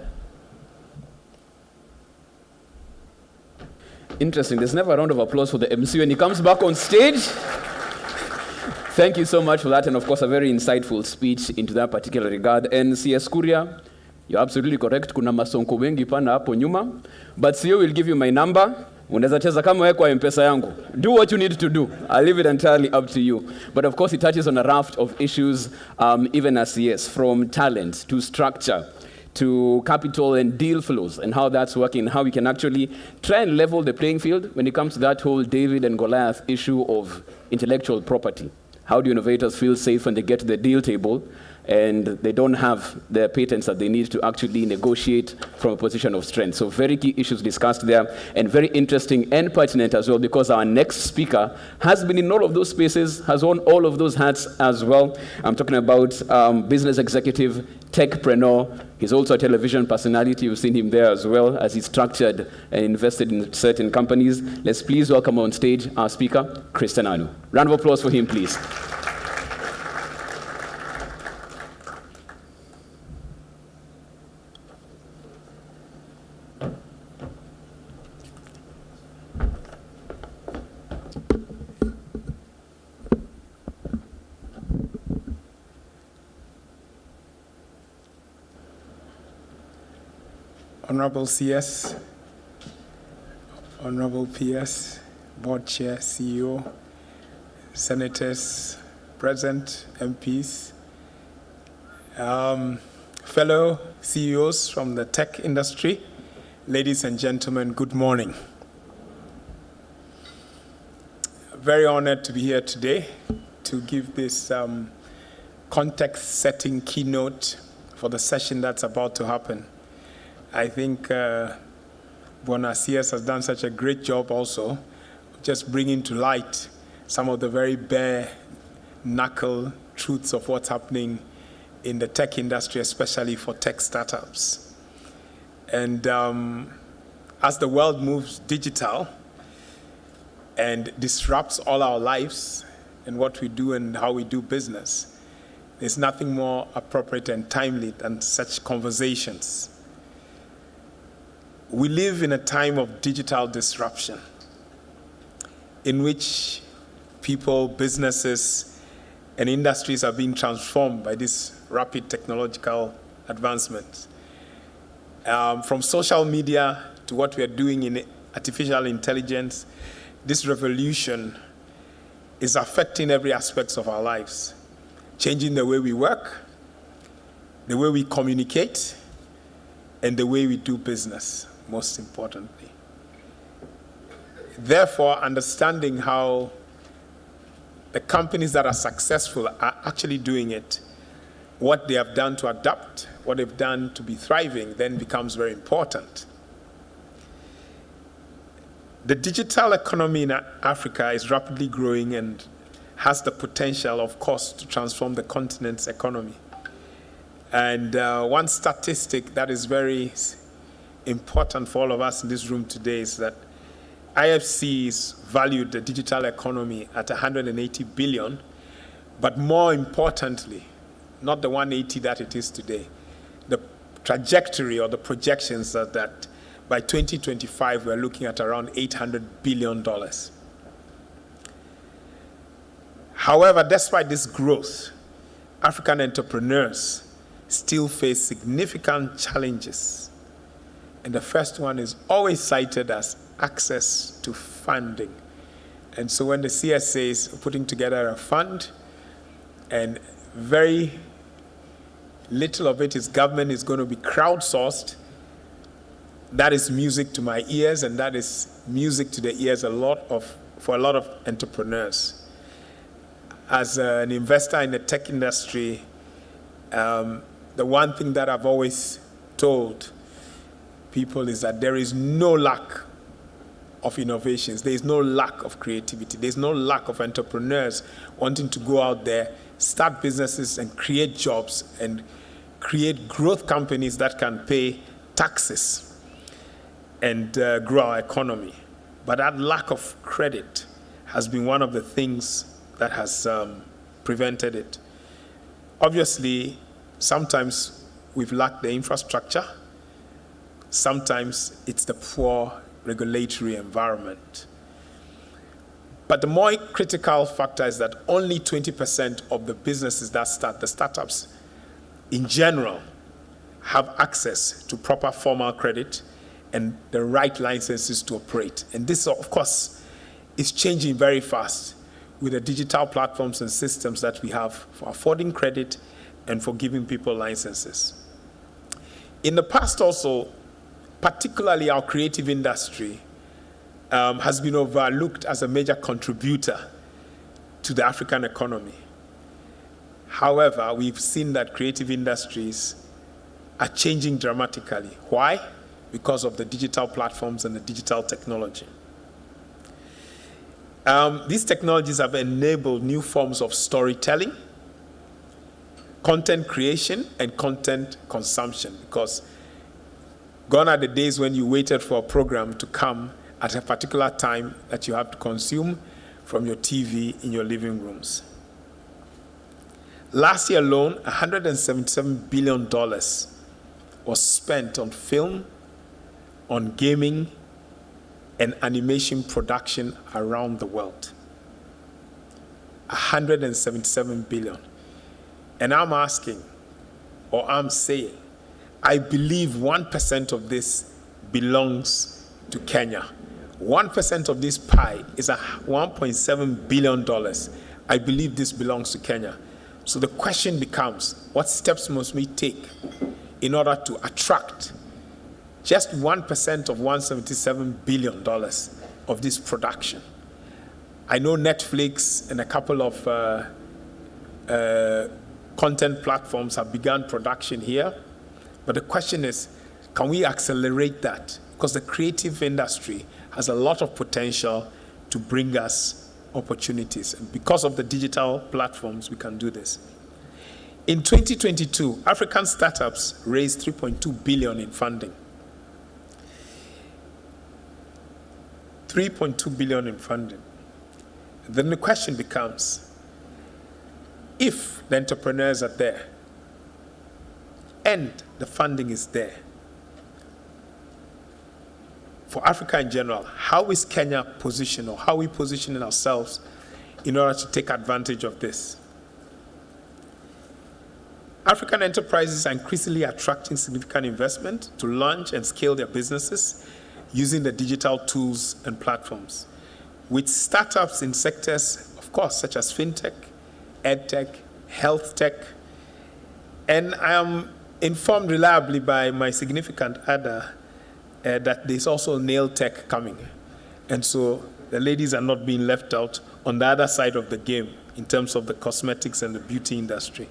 Interesting. There's never a round of applause for the MC when he comes back on stage. Thank you so much for that, and of course a very insightful speech into that particular regard. And CS Kuria, you're absolutely correct. Kuna masonko wengi pana hapo nyuma, but CEO will give you my number. Unaweza cheza kama wewe kwa M-Pesa yangu. Do what you need to do. I'll leave it entirely up to you. But of course it touches on a raft of issues, even as CS, from talent to structure, to capital and deal flows, and how that's working, and how we can actually try and level the playing field when it comes to that whole David and Goliath issue of intellectual property. How do innovators feel safe when they get to the deal table and they don't have the patents that they need to actually negotiate from a position of strength? So very key issues discussed there, and very interesting and pertinent as well, because our next speaker has been in all of those spaces, has worn all of those hats as well. I'm talking about business executive, techpreneur. He's also a television personality. You've seen him there as well, as he's structured and invested in certain companies. Let's please welcome on stage our speaker, Christian Anu. Round of applause for him, please. Honorable CS, Honorable PS, Board Chair, CEO, Senators present, MPs, fellow CEOs from the tech industry, ladies and gentlemen, good morning. Very honored to be here today to give this context-setting keynote for the session that's about to happen. I think Bwana CS has done such a great job also, just bringing to light some of the very bare knuckle truths of what's happening in the tech industry, especially for tech startups. And as the world moves digital and disrupts all our lives and what we do and how we do business, there's nothing more appropriate and timely than such conversations. We live in a time of digital disruption in which people, businesses, and industries are being transformed by this rapid technological advancement. From social media to what we are doing in artificial intelligence, this revolution is affecting every aspect of our lives, changing the way we work, the way we communicate, and the way we do business, most importantly. Therefore, understanding how the companies that are successful are actually doing it, what they have done to adapt, what they've done to be thriving, then becomes very important. The digital economy in Africa is rapidly growing and has the potential, of course, to transform the continent's economy. And one statistic that is very important for all of us in this room today is that IFC's valued the digital economy at 180 billion, but more importantly, not the 180 that it is today, the trajectory or the projections are that by 2025, we're looking at around $800 billion. However, despite this growth, African entrepreneurs still face significant challenges. And the first one is always cited as access to funding. And so when the CSA is putting together a fund, and very little of it is government is going to be crowdsourced, that is music to my ears, and that is music to the ears for a lot of entrepreneurs. As an investor in the tech industry, the one thing that I've always told people is that there is no lack of innovations. There is no lack of creativity. There's no lack of entrepreneurs wanting to go out there, start businesses and create jobs and create growth companies that can pay taxes and grow our economy. But that lack of credit has been one of the things that has prevented it. Obviously, sometimes we've lacked the infrastructure. Sometimes it's the poor regulatory environment. But the more critical factor is that only 20% of the businesses that start, the startups in general, have access to proper formal credit and the right licenses to operate. And this, of course, is changing very fast with the digital platforms and systems that we have for affording credit and for giving people licenses. In the past also, particularly our creative industry has been overlooked as a major contributor to the African economy. However, we've seen that creative industries are changing dramatically. Why? Because of the digital platforms and the digital technology. These technologies have enabled new forms of storytelling, content creation, and content consumption, because gone are the days when you waited for a program to come at a particular time that you have to consume from your TV in your living rooms. Last year alone, $177 billion was spent on film, on gaming, and animation production around the world. 177 billion. And I'm asking, or I'm saying, I believe 1% of this belongs to Kenya. 1% of this pie is $1.7 billion. I believe this belongs to Kenya. So the question becomes, what steps must we take in order to attract just 1% of $177 billion of this production? I know Netflix and a couple of content platforms have begun production here, but the question is, can we accelerate that? Because the creative industry has a lot of potential to bring us opportunities. And because of the digital platforms, we can do this. In 2022, African startups raised $3.2 billion in funding. 3.2 billion in funding. Then the question becomes, if the entrepreneurs are there and the funding is there, for Africa in general, how is Kenya positioned, or how are we positioning ourselves in order to take advantage of this? African enterprises are increasingly attracting significant investment to launch and scale their businesses using the digital tools and platforms, with startups in sectors, of course, such as fintech, edtech, health tech. And I am informed reliably by my significant other that there's also nail tech coming. And so the ladies are not being left out on the other side of the game in terms of the cosmetics and the beauty industry.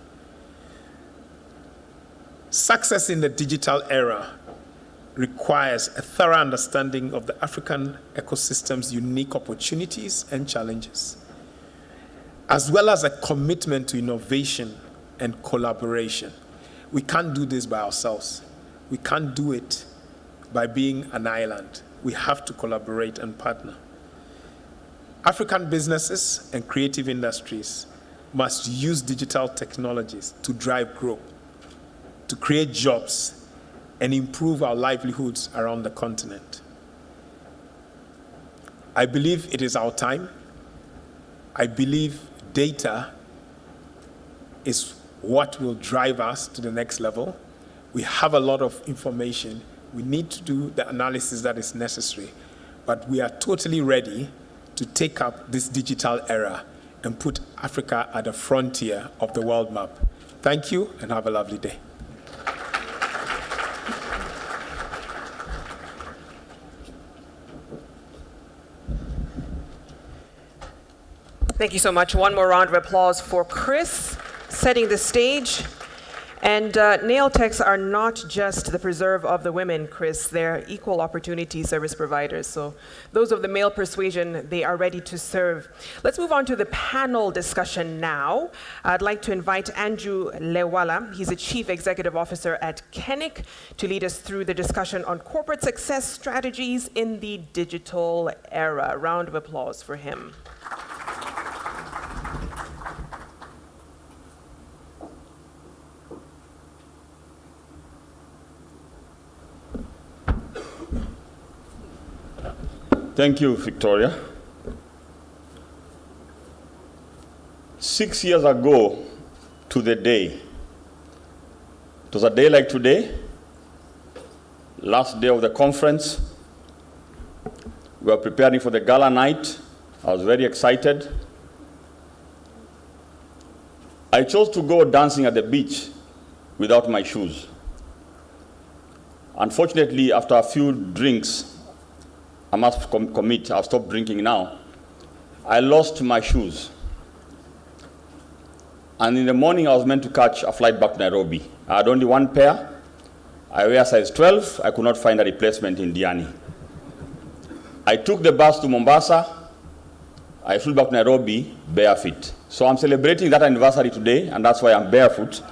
Success in the digital era requires a thorough understanding of the African ecosystem's unique opportunities and challenges, as well as a commitment to innovation and collaboration. We can't do this by ourselves. We can't do it by being an island. We have to collaborate and partner. African businesses and creative industries must use digital technologies to drive growth, to create jobs, and improve our livelihoods around the continent. I believe it is our time. I believe data is what will drive us to the next level. We have a lot of information. We need to do the analysis that is necessary, but we are totally ready to take up this digital era and put Africa at the frontier of the world map. Thank you, and have a lovely day. Thank you so much. One more round of applause for Chris, setting the stage. And nail techs are not just the preserve of the women, Chris. They're equal opportunity service providers. So those of the male persuasion, they are ready to serve. Let's move on to the panel discussion now. I'd like to invite Andrew Lewala. He's a Chief Executive Officer at Kenik to lead us through the discussion on corporate success strategies in the digital era. Round of applause for him. Thank you, Victoria. 6 years ago to the day, it was a day like today, last day of the conference. We were preparing for the gala night. I was very excited. I chose to go dancing at the beach without my shoes. Unfortunately, after a few drinks, I must commit, I've stopped drinking now, I lost my shoes. And in the morning, I was meant to catch a flight back to Nairobi. I had only one pair. I wear size 12. I could not find a replacement in Diani. I took the bus to Mombasa. I flew back to Nairobi barefoot. So I'm celebrating that anniversary today, and that's why I'm barefoot.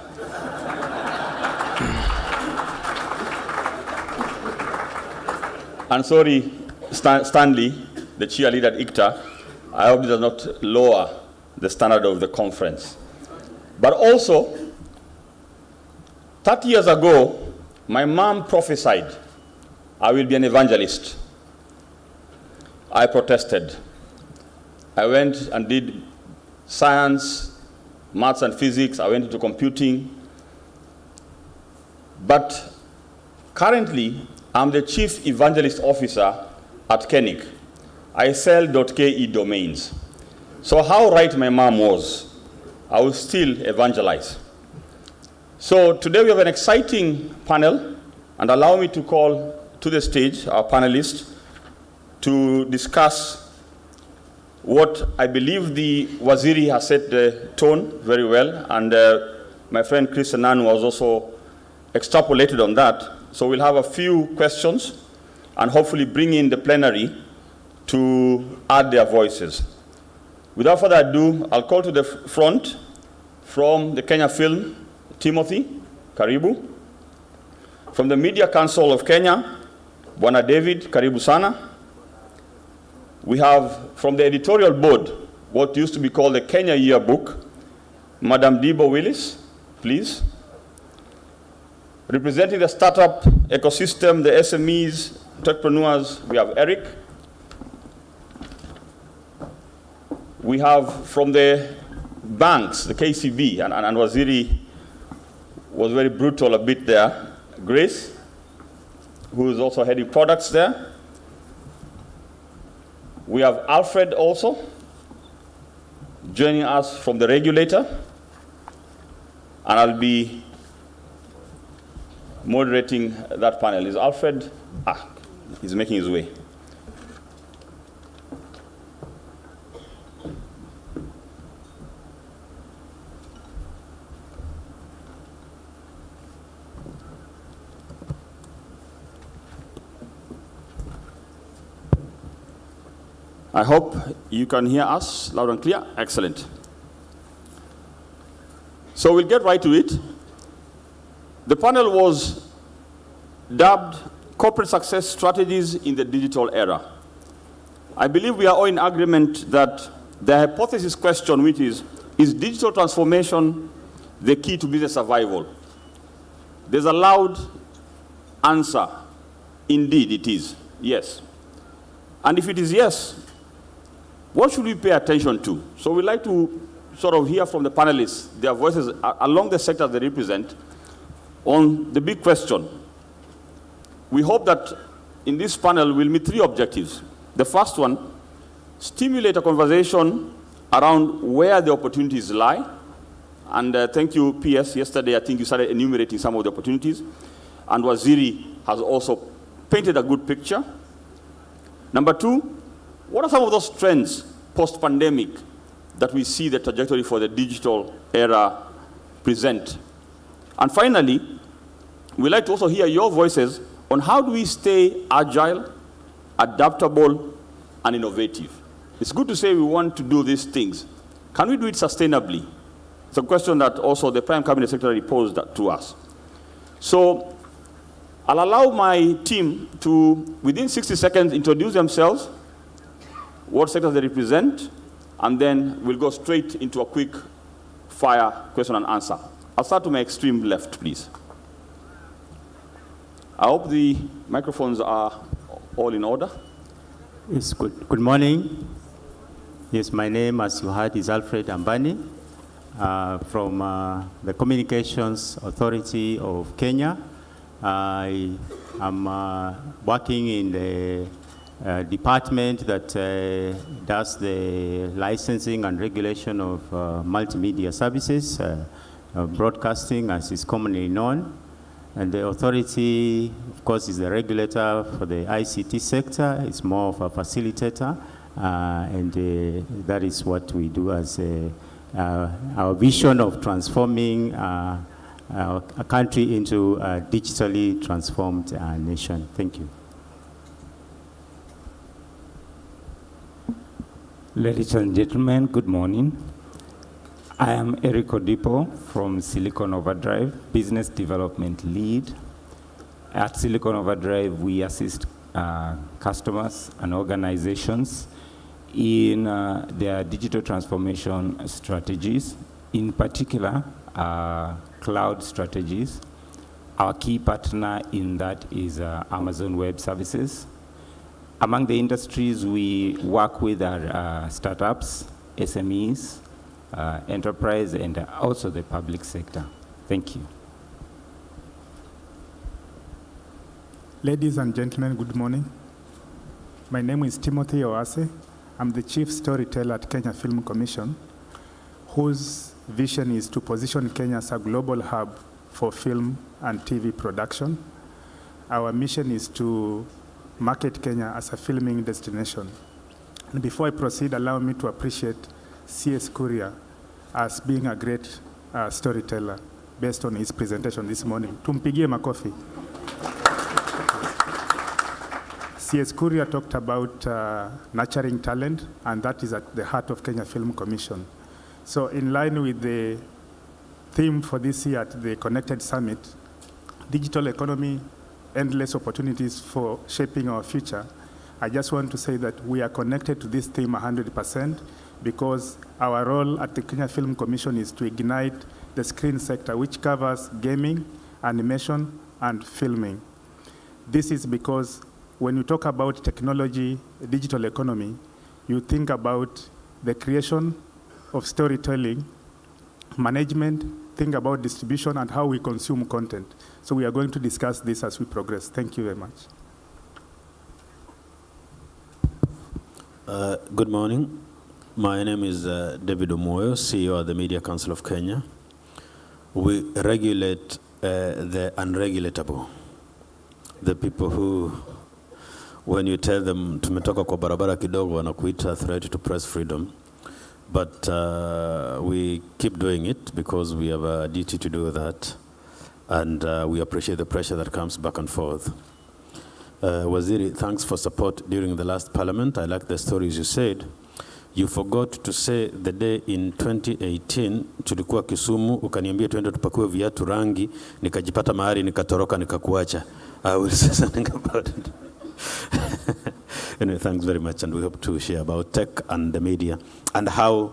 And sorry, Stanley, the cheerleader at ICTA, I hope it does not lower the standard of the conference. But also, 30 years ago, my mom prophesied, I will be an evangelist. I protested. I went and did science, maths and physics. I went into computing. But currently, I'm the Chief Evangelist Officer at Kenik. I sell .ke domains. So how right my mom was, I will still evangelize. So today we have an exciting panel, and allow me to call to the stage our panelists to discuss what I believe the Waziri has set the tone very well, and my friend Chris Enanu has also extrapolated on that. So we'll have a few questions and hopefully bring in the plenary to add their voices. Without further ado, I'll call to the front from the Kenya Film, Timothy Karibu. From the Media Council of Kenya, Bwana David Karibu Sana. We have from the editorial board what used to be called the Kenya Yearbook, Madam Debo Willis, please. Representing the startup ecosystem, the SMEs, entrepreneurs, we have Eric. We have from the banks, the KCB, and Waziri was very brutal a bit there, Grace, who is also heading products there. We have Alfred also joining us from the regulator, and I'll be moderating that panel. Is Alfred? He's making his way. I hope you can hear us loud and clear. Excellent. So we'll get right to it. The panel was dubbed Corporate Success Strategies in the Digital Era. I believe we are all in agreement that the hypothesis question, which is digital transformation the key to business survival? There's a loud answer. Indeed, it is. Yes. And if it is yes, what should we pay attention to? So we'd like to sort of hear from the panelists, their voices along the sectors they represent, on the big question. We hope that in this panel we'll meet three objectives. The first one, stimulate a conversation around where the opportunities lie. And thank you, PS. Yesterday, I think you started enumerating some of the opportunities. And Waziri has also painted a good picture. Number two, what are some of those trends post-pandemic that we see the trajectory for the digital era present? And finally, we'd like to also hear your voices on how do we stay agile, adaptable, and innovative. It's good to say we want to do these things. Can we do it sustainably? It's a question that also the Prime Cabinet Secretary posed to us. So I'll allow my team to, within 60 seconds, introduce themselves, what sectors they represent, and then we'll go straight into a quick fire question and answer. I'll start to my extreme left, please. I hope the microphones are all in order. Yes, good morning. Yes, my name, as you heard, is Alfred Ambani from the Communications Authority of Kenya. I am working in the department that does the licensing and regulation of multimedia services, broadcasting as is commonly known. And the authority, of course, is the regulator for the ICT sector. It's more of a facilitator, and that is what we do as our vision of transforming a country into a digitally transformed nation. Thank you. Ladies and gentlemen, good morning. I am Eric Odipo from Silicon Overdrive, Business Development Lead. At Silicon Overdrive, we assist customers and organizations in their digital transformation strategies, in particular, cloud strategies. Our key partner in that is Amazon Web Services. Among the industries we work with are startups, SMEs, enterprise, and also the public sector. Thank you. Ladies and gentlemen, good morning. My name is Timothy Oase. I'm the Chief Storyteller at Kenya Film Commission, whose vision is to position Kenya as a global hub for film and TV production. Our mission is to market Kenya as a filming destination. And before I proceed, allow me to appreciate C.S. Kuria as being a great storyteller based on his presentation this morning. Tumpigie makofi. C.S. Kuria talked about nurturing talent, and that is at the heart of Kenya Film Commission. So in line with the theme for this year at the Connected Summit, digital economy, endless opportunities for shaping our future, I just want to say that we are connected to this theme 100% because our role at the Kenya Film Commission is to ignite the screen sector, which covers gaming, animation, and filming. This is because when you talk about technology, digital economy, you think about the creation of storytelling, management, think about distribution, and how we consume content. So we are going to discuss this as we progress. Thank you very much. Good morning. My name is David Omoyo, CEO of the Media Council of Kenya. We regulate the unregulatable, the people who, when you tell them tumetoka kwa barabara kidogo, wanakuita threat to press freedom. But we keep doing it because we have a duty to do that, and we appreciate the pressure that comes back and forth. Waziri, thanks for support during the last parliament. I like the stories you said. You forgot to say the day in 2018 tulikuwa Kisumu, ukaniambia tuende tupakue viatu rangi, nikajipata mahali nikatoroka nikakuacha. I will say something about it. Anyway, thanks very much, and we hope to share about tech and the media and how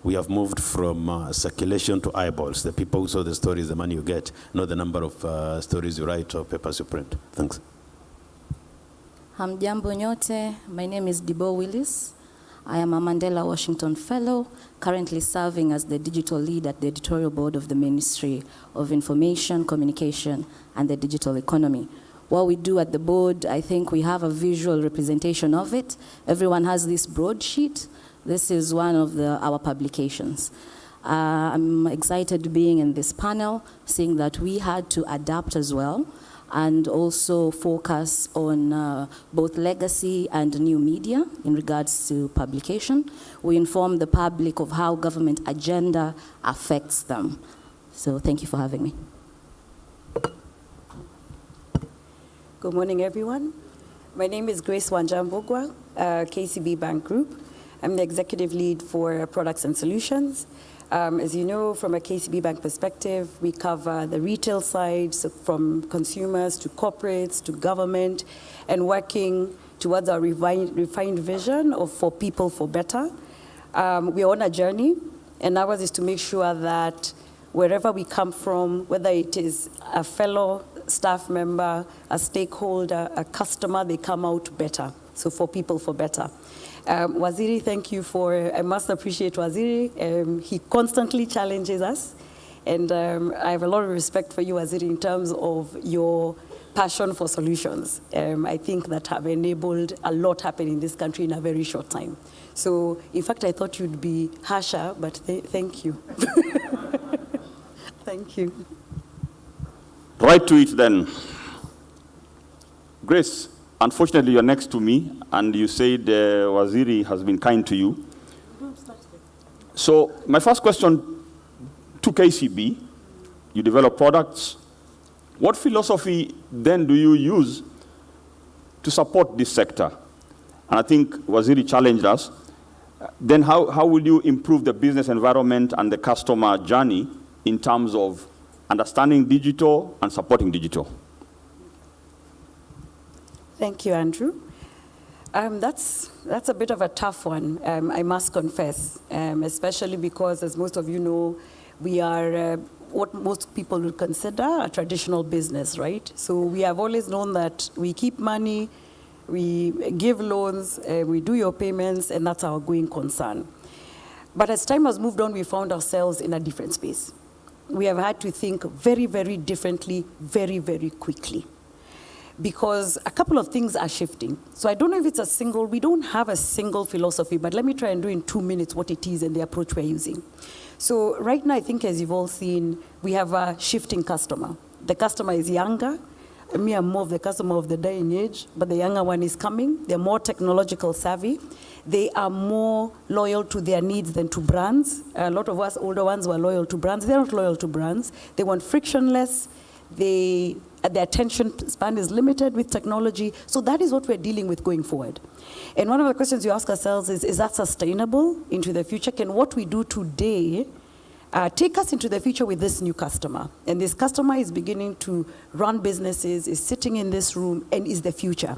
we have moved from circulation to eyeballs. The people who saw the stories, the money you get, not the number of stories you write or papers you print. Thanks. Hamjambo nyote. My name is Debo Willis. I am a Mandela Washington Fellow, currently serving as the digital lead at the editorial board of the Ministry of Information, Communication, and the Digital Economy. What we do at the board, I think we have a visual representation of it. Everyone has this broadsheet. This is one of our publications. I'm excited being in this panel, seeing that we had to adapt as well, and also focus on both legacy and new media in regards to publication. We inform the public of how government agenda affects them. So thank you for having me. Good morning, everyone. My name is Grace Wanjambogwa, KCB Bank Group. I'm the executive lead for products and solutions. As you know, from a KCB Bank perspective, we cover the retail side, so from consumers to corporates to government, and working towards our refined vision of for people for better. We're on a journey, and ours is to make sure that wherever we come from, whether it is a fellow staff member, a stakeholder, a customer, they come out better. So for people for better. Waziri, thank you for, I must appreciate Waziri. He constantly challenges us. And I have a lot of respect for you, Waziri, in terms of your passion for solutions. I think that have enabled a lot happen in this country in a very short time. So, in fact, I thought you'd be harsher, but thank you. Thank you. Right to it then. Grace, unfortunately you're next to me, and you said Waziri has been kind to you. So my first question to KCB, you develop products. What philosophy then do you use to support this sector? And I think Waziri challenged us. Then how will you improve the business environment and the customer journey in terms of understanding digital and supporting digital? Thank you, Andrew. That's a bit of a tough one, I must confess, especially because, as most of you know, we are what most people would consider a traditional business, right? So we have always known that we keep money, we give loans, we do your payments, and that's our going concern. But as time has moved on, we found ourselves in a different space. We have had to think very, very differently, very, very quickly. Because a couple of things are shifting. So I don't know if it's we don't have a single philosophy, but let me try and do in 2 minutes what it is and the approach we're using. So right now, I think as you've all seen, we have a shifting customer. The customer is younger. Me, I'm more of the customer of the dying age, but the younger one is coming. They're more technological savvy. They are more loyal to their needs than to brands. A lot of us older ones were loyal to brands. They're not loyal to brands. They want frictionless. The attention span is limited with technology. So that is what we're dealing with going forward. And one of the questions you ask ourselves is that sustainable into the future? Can what we do today take us into the future with this new customer? And this customer is beginning to run businesses, is sitting in this room, and is the future.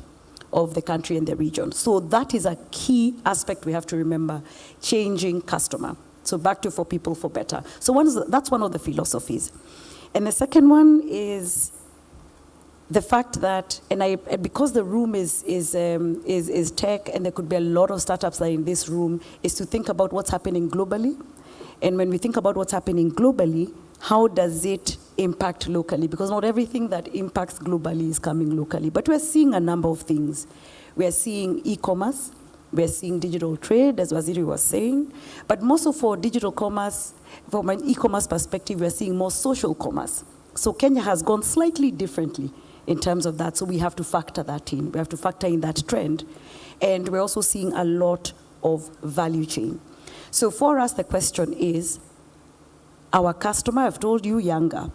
of the country and the region. So that is a key aspect we have to remember, changing customer. So back to for people, for better. So that's one of the philosophies. And the second one is the fact that, because the room is tech, and there could be a lot of startups that are in this room, is to think about what's happening globally. And when we think about what's happening globally, how does it impact locally? Because not everything that impacts globally is coming locally. But we're seeing a number of things. We're seeing e-commerce. We're seeing digital trade, as Waziri was saying. But most of for digital commerce, from an e-commerce perspective, we're seeing more social commerce. So Kenya has gone slightly differently in terms of that. So we have to factor that in. We have to factor in that trend. And we're also seeing a lot of value chain. So for us, the question is, our customer, I've told you, younger,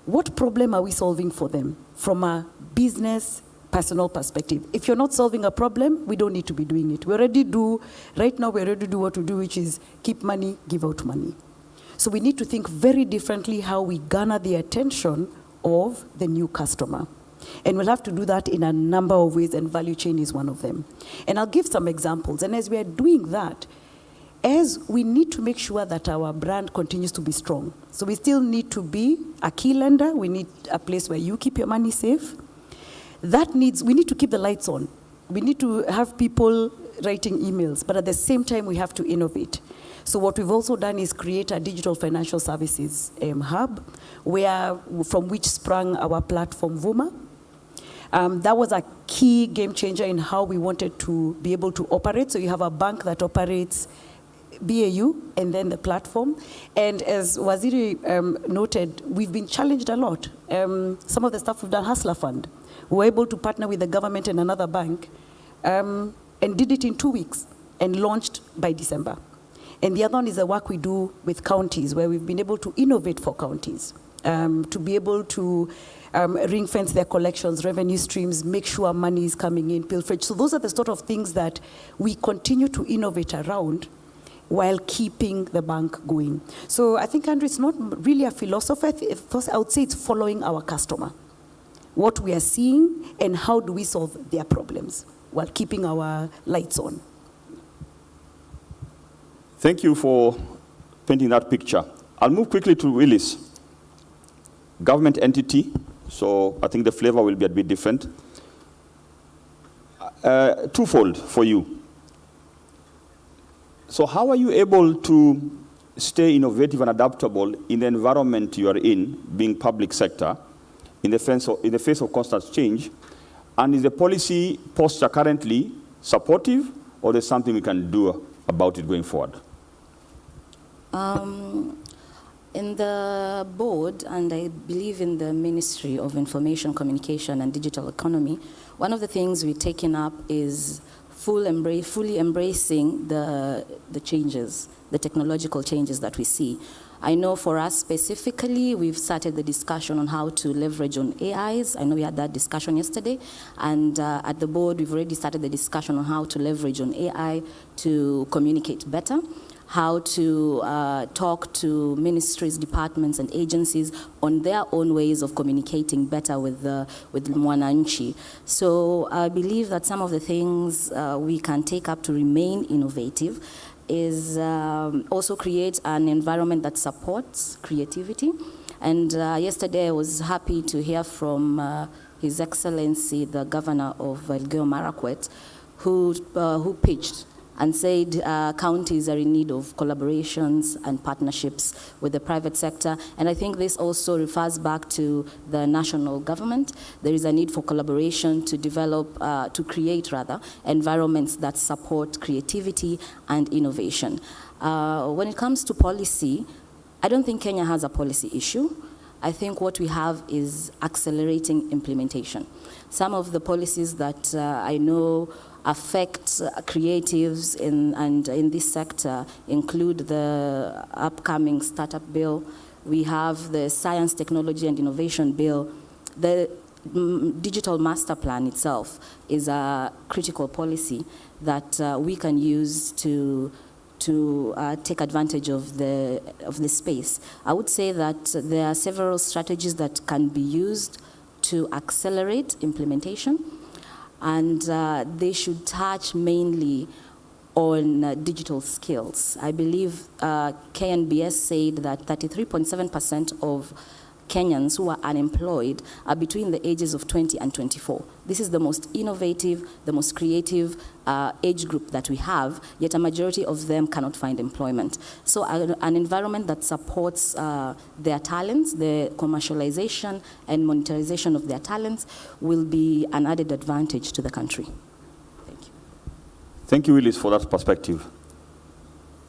what problem are we solving for them from a business, personal perspective? If you're not solving a problem, we don't need to be doing it. Right now we already do what we do, which is keep money, give out money. So we need to think very differently how we garner the attention of the new customer. And we'll have to do that in a number of ways, and value chain is one of them. And I'll give some examples. And as we are doing that, as we need to make sure that our brand continues to be strong. So we still need to be a key lender. We need a place where you keep your money safe. We need to keep the lights on. We need to have people writing emails, but at the same time, we have to innovate. So what we've also done is create a digital financial services hub, from which sprung our platform, Vuma. That was a key game changer in how we wanted to be able to operate. So you have a bank that operates BAU and then the platform. And as Waziri noted, we've been challenged a lot. Some of the stuff we've done, Hustler Fund, we were able to partner with the government and another bank and did it in 2 weeks and launched by December. And the other one is the work we do with counties, where we've been able to innovate for counties, to be able to ring fence their collections, revenue streams, make sure money is coming in, pilferage. So those are the sort of things that we continue to innovate around while keeping the bank going. So I think, Andrew, it's not really a philosophy. First, I would say it's following our customer, what we are seeing, and how do we solve their problems while keeping our lights on. Thank you for painting that picture. I'll move quickly to Willis. Government entity, so I think the flavor will be a bit different. Twofold for you. So how are you able to stay innovative and adaptable in the environment you are in, being public sector, in the face of constant change? And is the policy posture currently supportive, or there's something we can do about it going forward? In the board, and I believe in the Ministry of Information, Communication and Digital Economy, one of the things we've taken up is fully embracing the changes, the technological changes that we see. I know for us specifically, we've started the discussion on how to leverage on AIs. I know we had that discussion yesterday. And at the board, we've already started the discussion on how to leverage on AI to communicate better, how to talk to ministries, departments, and agencies on their own ways of communicating better with Mwananchi. So I believe that some of the things we can take up to remain innovative is also create an environment that supports creativity. And yesterday I was happy to hear from His Excellency, the Governor of Elgeyo Marakwet, who pitched and said counties are in need of collaborations and partnerships with the private sector. And I think this also refers back to the national government. There is a need for collaboration to develop, to create rather, environments that support creativity and innovation. When it comes to policy, I don't think Kenya has a policy issue. I think what we have is accelerating implementation. Some of the policies that I know affect creatives in this sector include the upcoming startup bill. We have the science, technology, and innovation bill. The digital master plan itself is a critical policy that we can use to take advantage of the space. I would say that there are several strategies that can be used to accelerate implementation. and they should touch mainly on digital skills. I believe KNBS said that 33.7% of Kenyans who are unemployed are between the ages of 20 and 24. This is the most innovative, the most creative age group that we have, yet a majority of them cannot find employment. So an environment that supports their talents, the commercialization and monetization of their talents will be an added advantage to the country. Thank you. Thank you, Willis, for that perspective.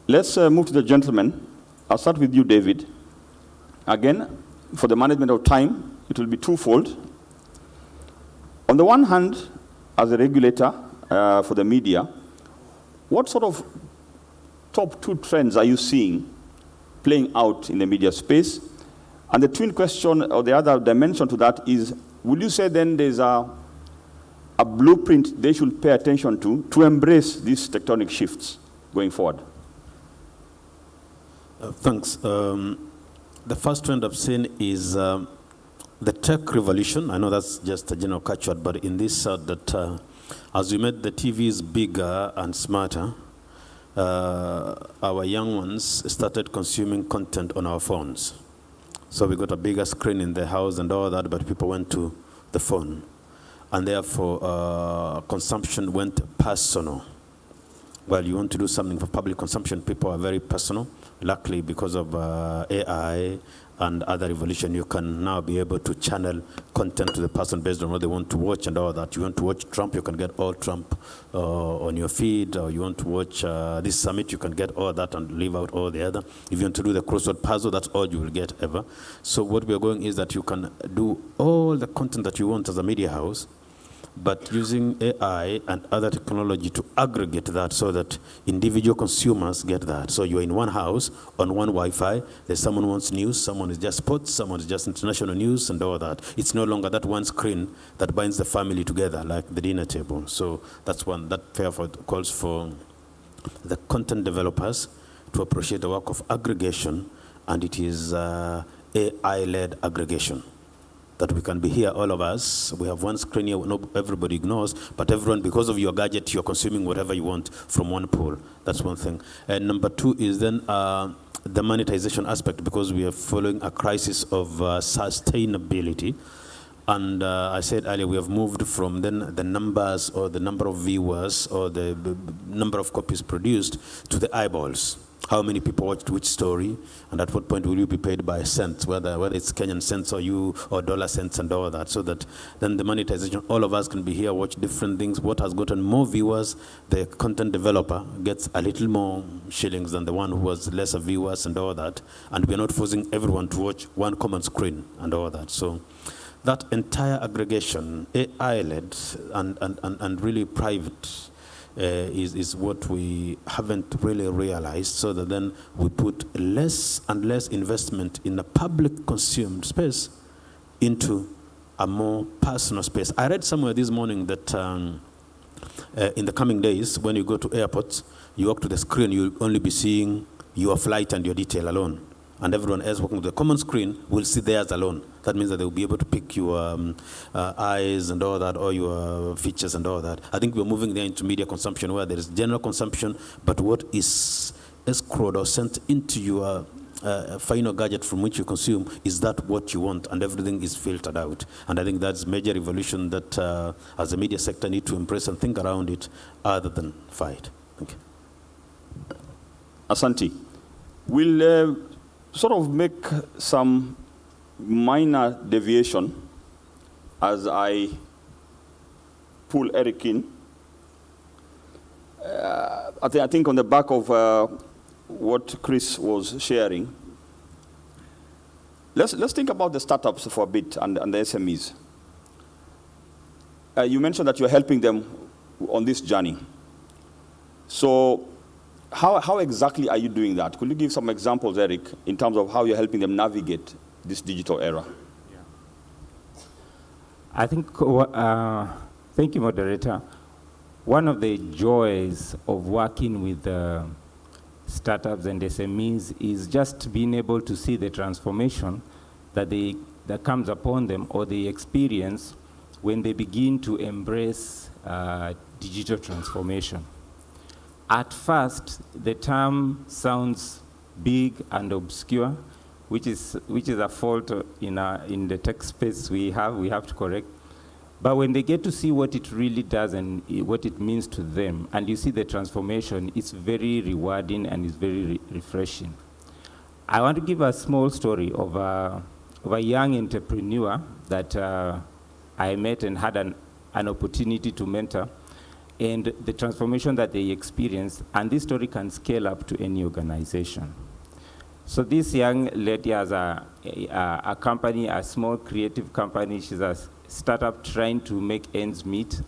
Let's move to the gentleman. I'll start with you, David. Again, for the management of time, it will be twofold. On the one hand, as a regulator for the media, what sort of top 2 trends are you seeing playing out in the media space? And the twin question, or the other dimension to that is, will you say then there's a blueprint they should pay attention to embrace these tectonic shifts going forward? Thanks. The first trend I've seen is the tech revolution. I know that's just a general catchword, but in this that as we made the TVs bigger and smarter, our young ones started consuming content on our phones. So we got a bigger screen in the house and all that, but people went to the phone. And therefore, consumption went personal. Well, you want to do something for public consumption, people are very personal. Luckily, because of AI and other revolution, you can now be able to channel content to the person based on what they want to watch and all that. You want to watch Trump, you can get all Trump on your feed, or you want to watch this summit, you can get all that and leave out all the other. If you want to do the crossword puzzle, that's all you will get ever. So what we are going is that you can do all the content that you want as a media house, but using AI and other technology to aggregate that so that individual consumers get that. So you're in one house, on one Wi-Fi, there's someone who wants news, someone is just sports, someone is just international news and all that. It's no longer that one screen that binds the family together like the dinner table. So that's one, that therefore calls for the content developers to appreciate the work of aggregation, and it is AI-led aggregation. That we can be here, all of us. We have one screen here, everybody ignores, but everyone, because of your gadget, you're consuming whatever you want from one pool. That's one thing. And number 2 is then the monetization aspect, because we are following a crisis of sustainability. And I said earlier, we have moved from then the numbers or the number of viewers or the number of copies produced to the eyeballs. How many people watched which story, and at what point will you be paid by cents, whether it's Kenyan cents or you or dollar cents and all that, so that then the monetization, all of us can be here, watch different things. What has gotten more viewers, the content developer gets a little more shillings than the one who has lesser viewers and all that, and we're not forcing everyone to watch one common screen and all that. So that entire aggregation, AI-led and really private, is what we haven't really realized, so that then we put less and less investment in a public consumed space into a more personal space. I read somewhere this morning that in the coming days, when you go to airports, you walk to the screen, you'll only be seeing your flight and your detail alone. And everyone else walking to the common screen will see theirs alone. That means that they'll be able to pick your eyes and all that, or your features and all that. I think we're moving there into media consumption, where there is general consumption, but what is escrowed or sent into your final gadget from which you consume, is that what you want, and everything is filtered out. And I think that's major evolution that as a media sector need to embrace and think around it other than fight. Thank you. Asante. We'll sort of make some minor deviation as I pull Eric in. I think on the back of what Chris was sharing, let's think about the startups for a bit and the SMEs. You mentioned that you're helping them on this journey. So how exactly are you doing that? Could you give some examples, Eric, in terms of how you're helping them navigate this digital era? Yeah. I think, thank you, moderator. One of the joys of working with startups and SMEs is just being able to see the transformation that comes upon them, or they experience when they begin to embrace digital transformation. At first, the term sounds big and obscure, which is a fault in the tech space we have to correct. But when they get to see what it really does and what it means to them, and you see the transformation, it's very rewarding and it's very refreshing. I want to give a small story of a young entrepreneur that I met and had an opportunity to mentor, and the transformation that they experienced, and this story can scale up to any organization. So this young lady has a company, a small creative company. She's a startup trying to make ends meet.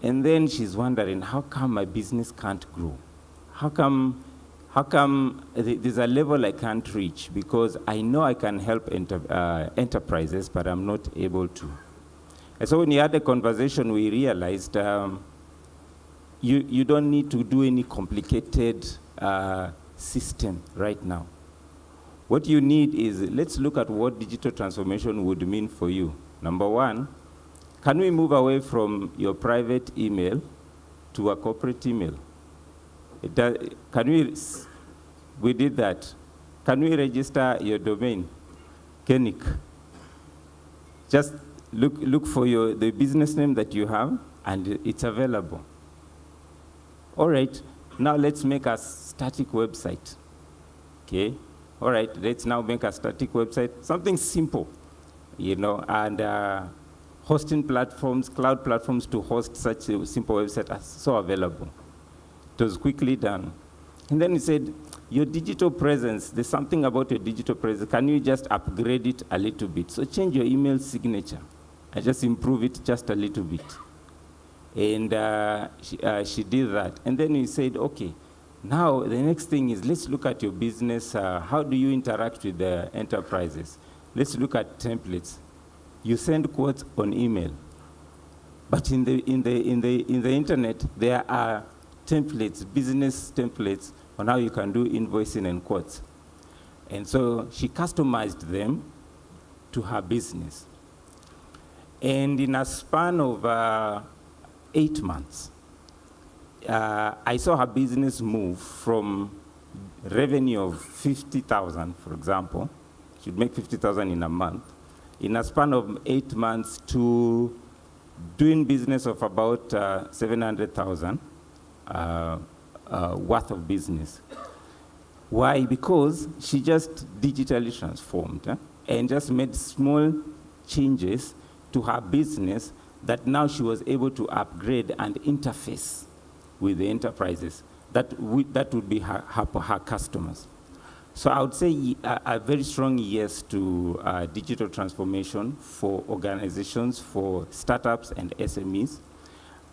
And then she's wondering, how come my business can't grow? How come there's a level I can't reach? Because I know I can help enterprises, but I'm not able to. And so when we had a conversation, we realized you don't need to do any complicated system right now. What you need is, let's look at what digital transformation would mean for you. Number one, can we move away from your private email to a corporate email? We did that. Can we register your domain? Kenik. Just look for the business name that you have, and it's available. All right, now let's make a static website. Okay, all right, let's now make a static website, something simple, and hosting platforms, cloud platforms to host such a simple website are so available. It was quickly done. And then he said, your digital presence, there's something about your digital presence, can you just upgrade it a little bit? So change your email signature and just improve it just a little bit. And she did that. And then we said, okay, now the next thing is, let's look at your business. How do you interact with the enterprises? Let's look at templates. You send quotes on email, but in the internet there are templates, business templates, on how you can do invoicing and quotes. And so she customized them to her business. And in a span of 8 months, I saw her business move from revenue of 50,000, for example, she'd make 50,000 in a month, in a span of 8 months to doing business of about 700,000 worth of business. Why? Because she just digitally transformed and just made small changes to her business that now she was able to upgrade and interface with the enterprises that would be her customers. So I would say a very strong yes to digital transformation for organizations, for startups and SMEs,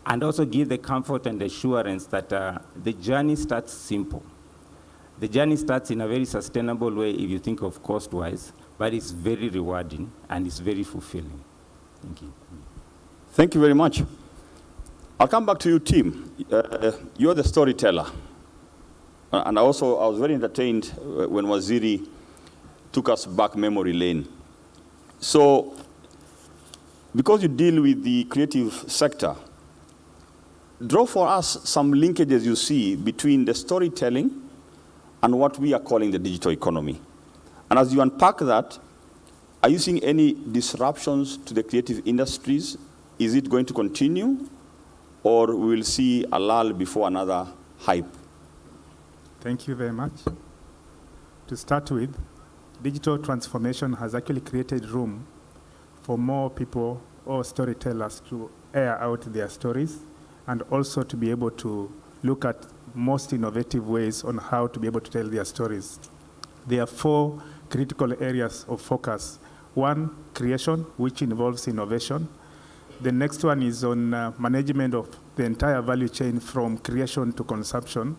and also give the comfort and assurance that the journey starts simple. The journey starts in a very sustainable way if you think of cost-wise, but it's very rewarding and it's very fulfilling. Thank you. Thank you very much. I'll come back to you, Tim. You're the storyteller. And I was very entertained when Waziri took us back memory lane. So, because you deal with the creative sector, draw for us some linkages you see between the storytelling and what we are calling the digital economy. And as you unpack that, are you seeing any disruptions to the creative industries? Is it going to continue, or we will see a lull before another hype? Thank you very much. To start with, digital transformation has actually created room for more people or storytellers to air out their stories, and also to be able to look at most innovative ways on how to be able to tell their stories. There are 4 critical areas of focus. 1, creation, which involves innovation. The next one is on management of the entire value chain from creation to consumption.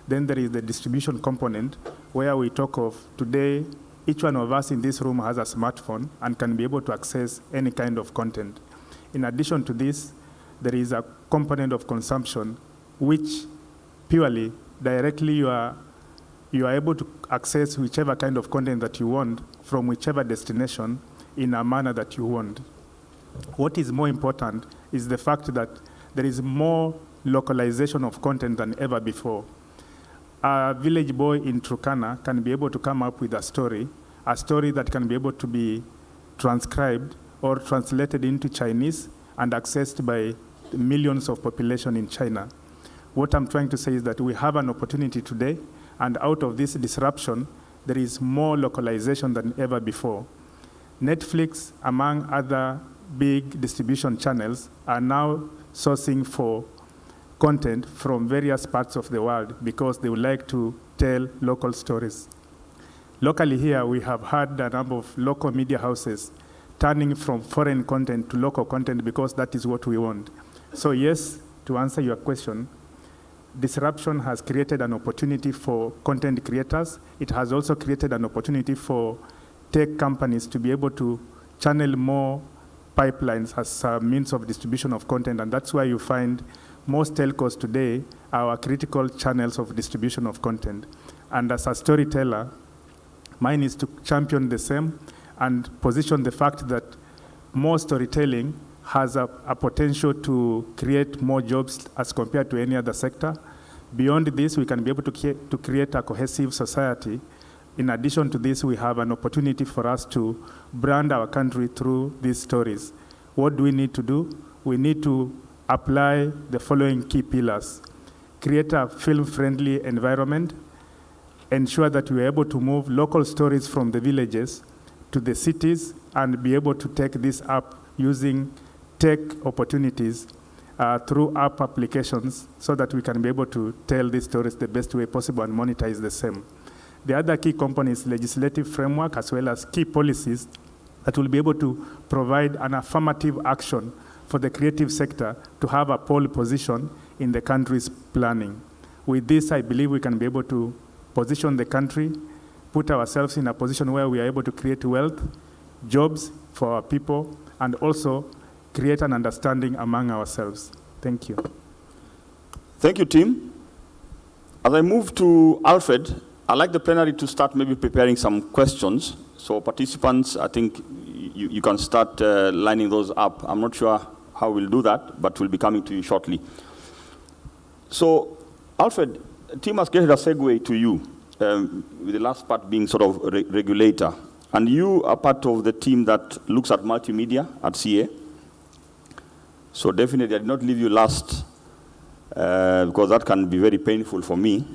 Then there is the distribution component, where we talk of today, each one of us in this room has a smartphone and can be able to access any kind of content. In addition to this, there is a component of consumption, which purely, directly you are able to access whichever kind of content that you want from whichever destination in a manner that you want. What is more important is the fact that there is more localization of content than ever before. A village boy in Turkana can be able to come up with a story that can be able to be transcribed or translated into Chinese and accessed by millions of population in China. What I'm trying to say is that we have an opportunity today, and out of this disruption, there is more localization than ever before. Netflix, among other big distribution channels, are now sourcing for content from various parts of the world because they would like to tell local stories. Locally here, we have had a number of local media houses turning from foreign content to local content because that is what we want. So yes, to answer your question, disruption has created an opportunity for content creators. It has also created an opportunity for tech companies to be able to channel more pipelines as a means of distribution of content, and that's why you find most telcos today are our critical channels of distribution of content. And as a storyteller, mine is to champion the same and position the fact that more storytelling has a potential to create more jobs as compared to any other sector. Beyond this, we can be able to create a cohesive society. In addition to this, we have an opportunity for us to brand our country through these stories. What do we need to do? We need to apply the following key pillars. Create a film-friendly environment, ensure that we are able to move local stories from the villages to the cities, and be able to take this up using tech opportunities through app applications so that we can be able to tell these stories the best way possible and monetize the same. The other key component is legislative framework as well as key policies that will be able to provide an affirmative action for the creative sector to have a pole position in the country's planning. With this, I believe we can be able to position the country, put ourselves in a position where we are able to create wealth, jobs for our people, and also create an understanding among ourselves. Thank you. Thank you, Tim. As I move to Alfred, I'd like the plenary to start maybe preparing some questions. So participants, I think you can start lining those up. I'm not sure how we'll do that, but we'll be coming to you shortly. So, Alfred, Tim has created a segue to you, with the last part being sort of regulator. And you are part of the team that looks at multimedia at CA. So definitely I did not leave you last, because that can be very painful for me.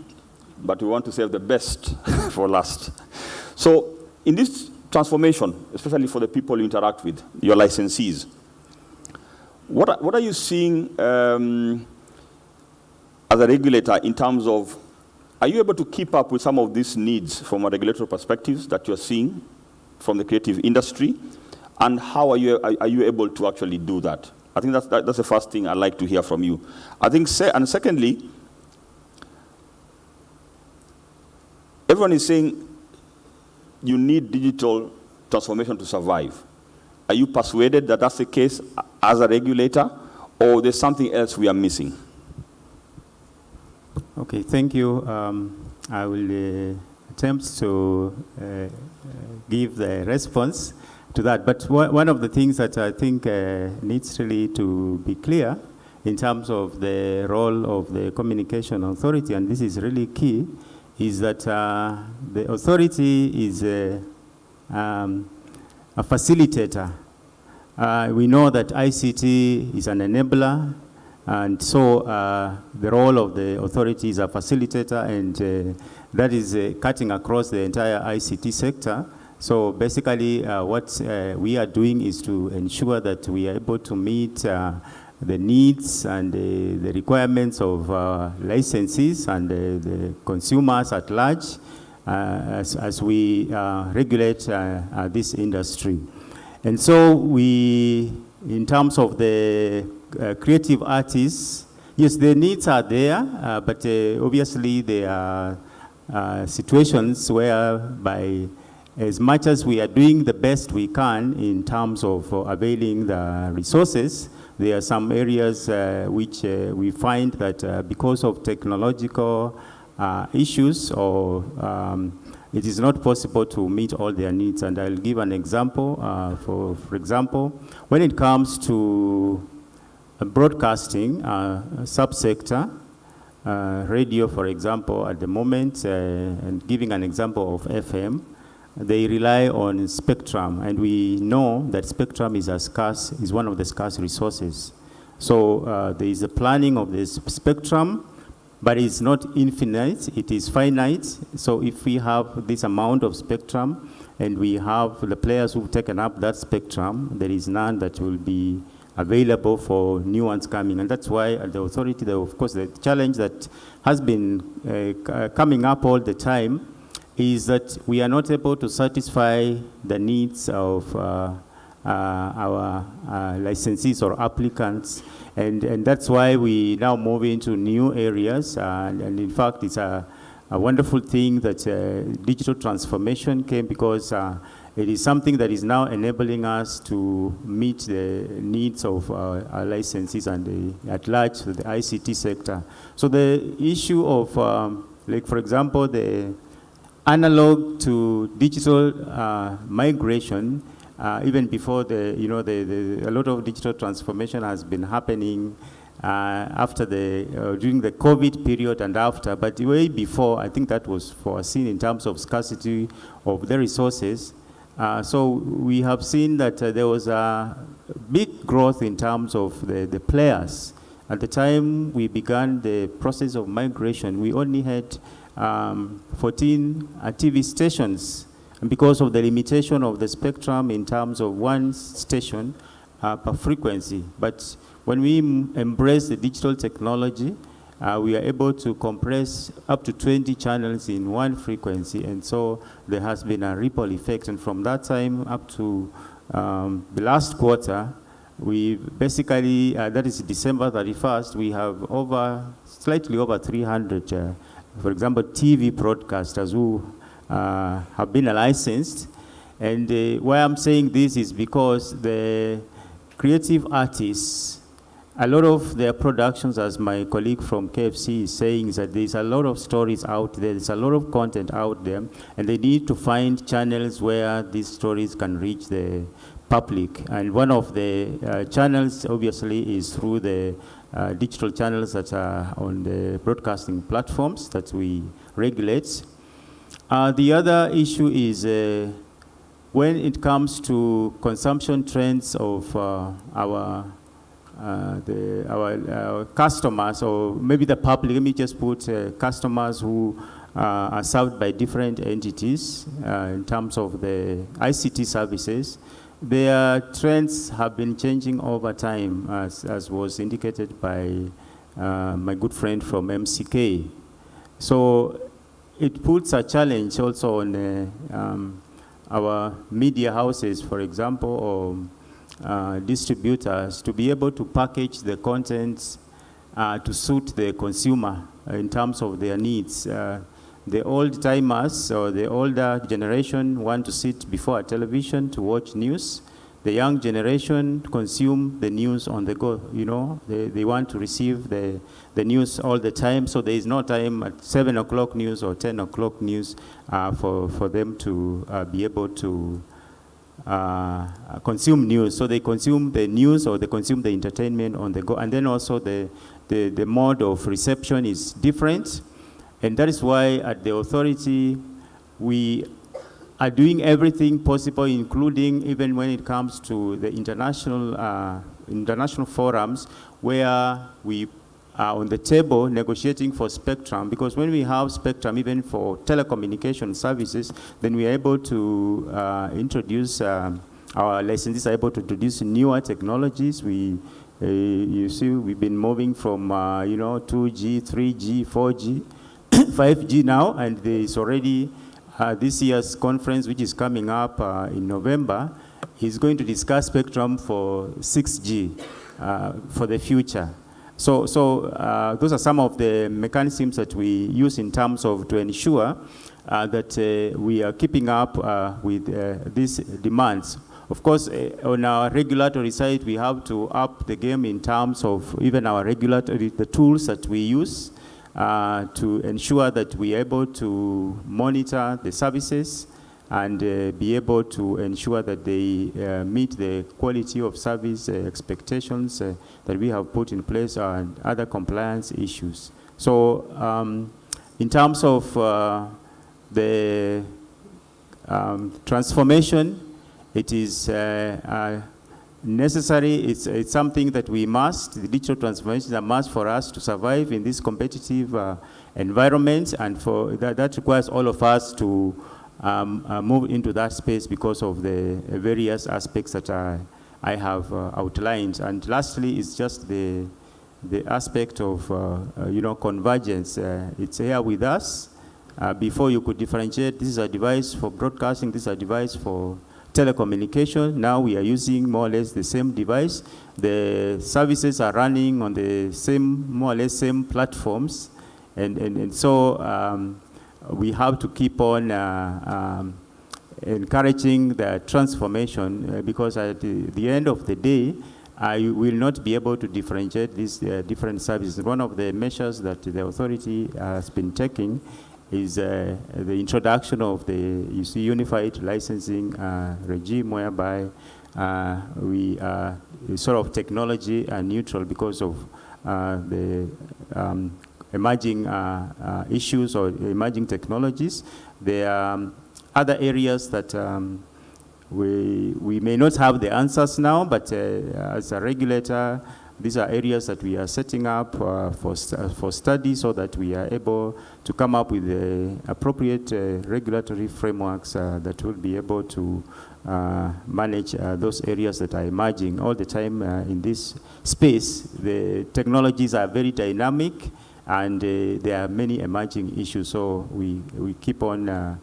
But we want to save the best for last. So in this transformation, especially for the people you interact with, your licensees, what are you seeing as a regulator in terms of, are you able to keep up with some of these needs from a regulatory perspective that you're seeing from the creative industry? And how are you able to actually do that? I think that's the first thing I'd like to hear from you. I think, and secondly, everyone is saying you need digital transformation to survive. Are you persuaded that that's the case as a regulator, or there's something else we are missing? Okay, thank you. I will attempt to give the response to that. But one of the things that I think needs really to be clear in terms of the role of the communication authority, and this is really key, is that the authority is a facilitator. We know that ICT is an enabler, and so the role of the authority is a facilitator, and that is cutting across the entire ICT sector. So basically what we are doing is to ensure that we are able to meet the needs and the requirements of licensees and the consumers at large as we regulate this industry. And so we, in terms of the creative artists, yes, the needs are there, but obviously there are situations whereby as much as we are doing the best we can in terms of availing the resources, there are some areas which we find that because of technological issues or it is not possible to meet all their needs. And I'll give an example. For example, when it comes to broadcasting subsector, radio, for example, at the moment, and giving an example of FM, they rely on spectrum, and we know that spectrum is one of the scarce resources. So there is a planning of this spectrum, but it's not infinite, it is finite. So if we have this amount of spectrum, and we have the players who've taken up that spectrum, there is none that will be available for new ones coming. And that's why at the authority, of course, the challenge that has been coming up all the time is that we are not able to satisfy the needs of our licensees or applicants. And that's why we now move into new areas. And in fact, it's a wonderful thing that digital transformation came, because it is something that is now enabling us to meet the needs of our licensees and at large the ICT sector. So the issue of, like for example, the analog to digital migration, even before a lot of digital transformation has been happening after during the COVID period and after, but way before, I think that was foreseen in terms of scarcity of the resources. So we have seen that there was a big growth in terms of the players. At the time we began the process of migration, we only had 14 TV stations, and because of the limitation of the spectrum in terms of one station per frequency. But when we embrace the digital technology, we are able to compress up to 20 channels in one frequency, and so there has been a ripple effect. And from that time up to the last quarter, we basically, that is December 31st, we have slightly over 300, for example, TV broadcasters who have been licensed. And why I'm saying this is because the creative artists, a lot of their productions, as my colleague from KFC is saying, is that there's a lot of stories out there, there's a lot of content out there, and they need to find channels where these stories can reach the public. And one of the channels, obviously, is through the digital channels that are on the broadcasting platforms that we regulate. The other issue is when it comes to consumption trends of our customers, or maybe the public, let me just put customers who are served by different entities in terms of the ICT services. Their trends have been changing over time, as was indicated by my good friend from MCK. So it puts a challenge also on our media houses, for example, or distributors, to be able to package the contents to suit the consumer in terms of their needs. The old timers or the older generation want to sit before a television to watch news. The young generation consume the news on the go. They want to receive the news all the time, so there is no time at 7 o'clock news or 10 o'clock news for them to be able to consume news. So they consume the news or they consume the entertainment on the go. And then also the mode of reception is different. And that is why at the authority, we are doing everything possible, including even when it comes to the international forums, where we are on the table negotiating for spectrum, because when we have spectrum, even for telecommunication services, then we are able to introduce, our licensees are able to introduce newer technologies. You see, we've been moving from 2G, 3G, 4G, 5G now, and there is already this year's conference, which is coming up in November, is going to discuss spectrum for 6G for the future. So those are some of the mechanisms that we use in terms of to ensure that we are keeping up with these demands. Of course, on our regulatory side, we have to up the game in terms of even our regulatory, the tools that we use to ensure that we are able to monitor the services and be able to ensure that they meet the quality of service expectations that we have put in place and other compliance issues. So in terms of the transformation, it is necessary. It's something that we must. The digital transformation is a must for us to survive in this competitive environment, and for that requires all of us to move into that space because of the various aspects that I have outlined. And lastly, it's just the aspect of convergence. It's here with us. Before you could differentiate, this is a device for broadcasting, this is a device for telecommunication. Now we are using more or less the same device. The services are running on the same, more or less same platforms. And so we have to keep on encouraging the transformation because at the end of the day, I will not be able to differentiate these different services. One of the measures that the authority has been taking is the introduction of the unified licensing regime, whereby we are sort of technology neutral because of the emerging issues or emerging technologies. There are other areas that we may not have the answers now, but as a regulator, these are areas that we are setting up for study so that we are able to come up with the appropriate regulatory frameworks that will be able to manage those areas that are emerging all the time in this space. The technologies are very dynamic, and there are many emerging issues, so we keep on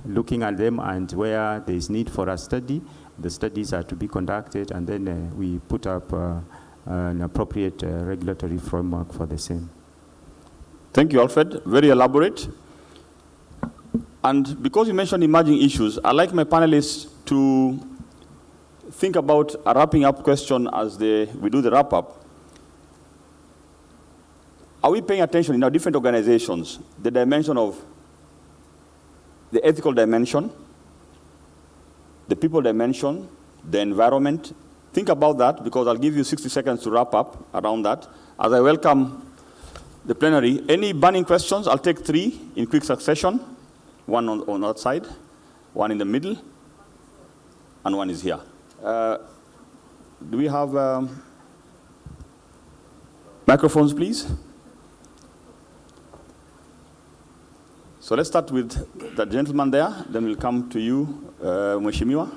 looking at them, and where there is need for a study, the studies are to be conducted, and then we put up an appropriate regulatory framework for the same. Thank you, Alfred. Very elaborate. And because you mentioned emerging issues, I'd like my panelists to think about a wrapping up question as we do the wrap up. Are we paying attention in our different organizations, the dimension of the ethical dimension, the people dimension, the environment? Think about that, because I'll give you 60 seconds to wrap up around that. As I welcome the plenary, any burning questions? I'll take 3 in quick succession. One on that side, one in the middle, and one is here. Do we have microphones, please? So let's start with the gentleman there, then we'll come to you, Mheshimiwa.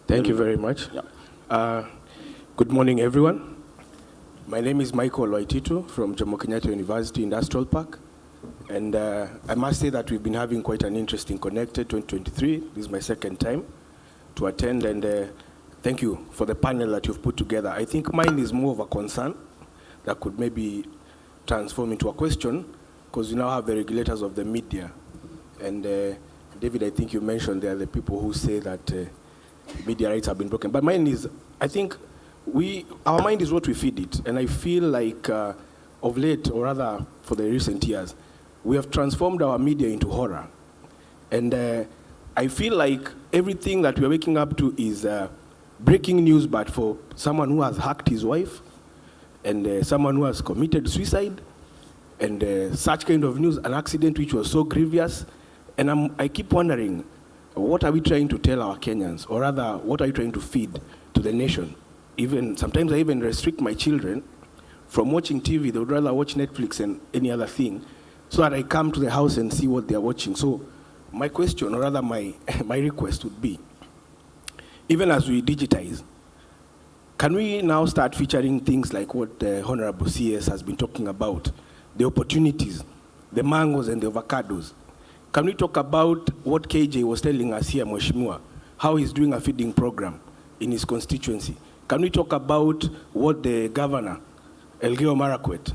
Thank you very much. Yeah. Good morning, everyone. My name is Michael Waititu from Jomo Kenyatta University Industrial Park. And I must say that we've been having quite an interesting Connected 2023. This is my second time to attend, and thank you for the panel that you've put together. I think mine is more of a concern that could maybe transform into a question, because we now have the regulators of the media. And David, I think you mentioned there are the people who say that media rights have been broken. But mine is, I think our mind is what we feed it. And I feel like of late, or rather for the recent years, we have transformed our media into horror. And I feel like everything that we're waking up to is breaking news, but for someone who has hacked his wife, and someone who has committed suicide, and such kind of news, an accident which was so grievous. And I keep wondering, what are we trying to tell our Kenyans? Or rather, what are you trying to feed to the nation? Even sometimes I even restrict my children from watching TV. They would rather watch Netflix and any other thing, so that I come to the house and see what they are watching. So my question, or rather my request would be, even as we digitize, can we now start featuring things like what the Honorable CS has been talking about, the opportunities, the mangoes and the avocados? Can we talk about what KJ was telling us here, Mheshimiwa, how he's doing a feeding program in his constituency? Can we talk about what the governor, Elgeyo Marakwet,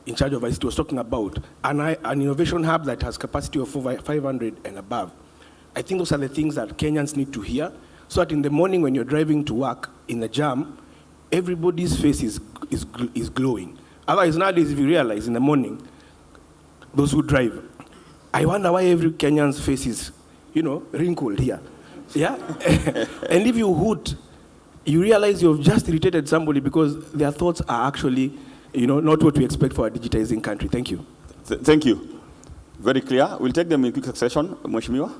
in charge of ICT, was talking about, an innovation hub that has capacity of over 500 and above? I think those are the things that Kenyans need to hear, so that in the morning when you're driving to work in a jam, everybody's face is glowing. Otherwise, nowadays, if you realize in the morning, those who drive, I wonder why every Kenyan's face wrinkled here. Yeah? And if you hoot, you realize you've just irritated somebody because their thoughts are actually, not what we expect for a digitizing country. Thank you. Thank you. Very clear. We'll take them in quick succession, Mheshimiwa.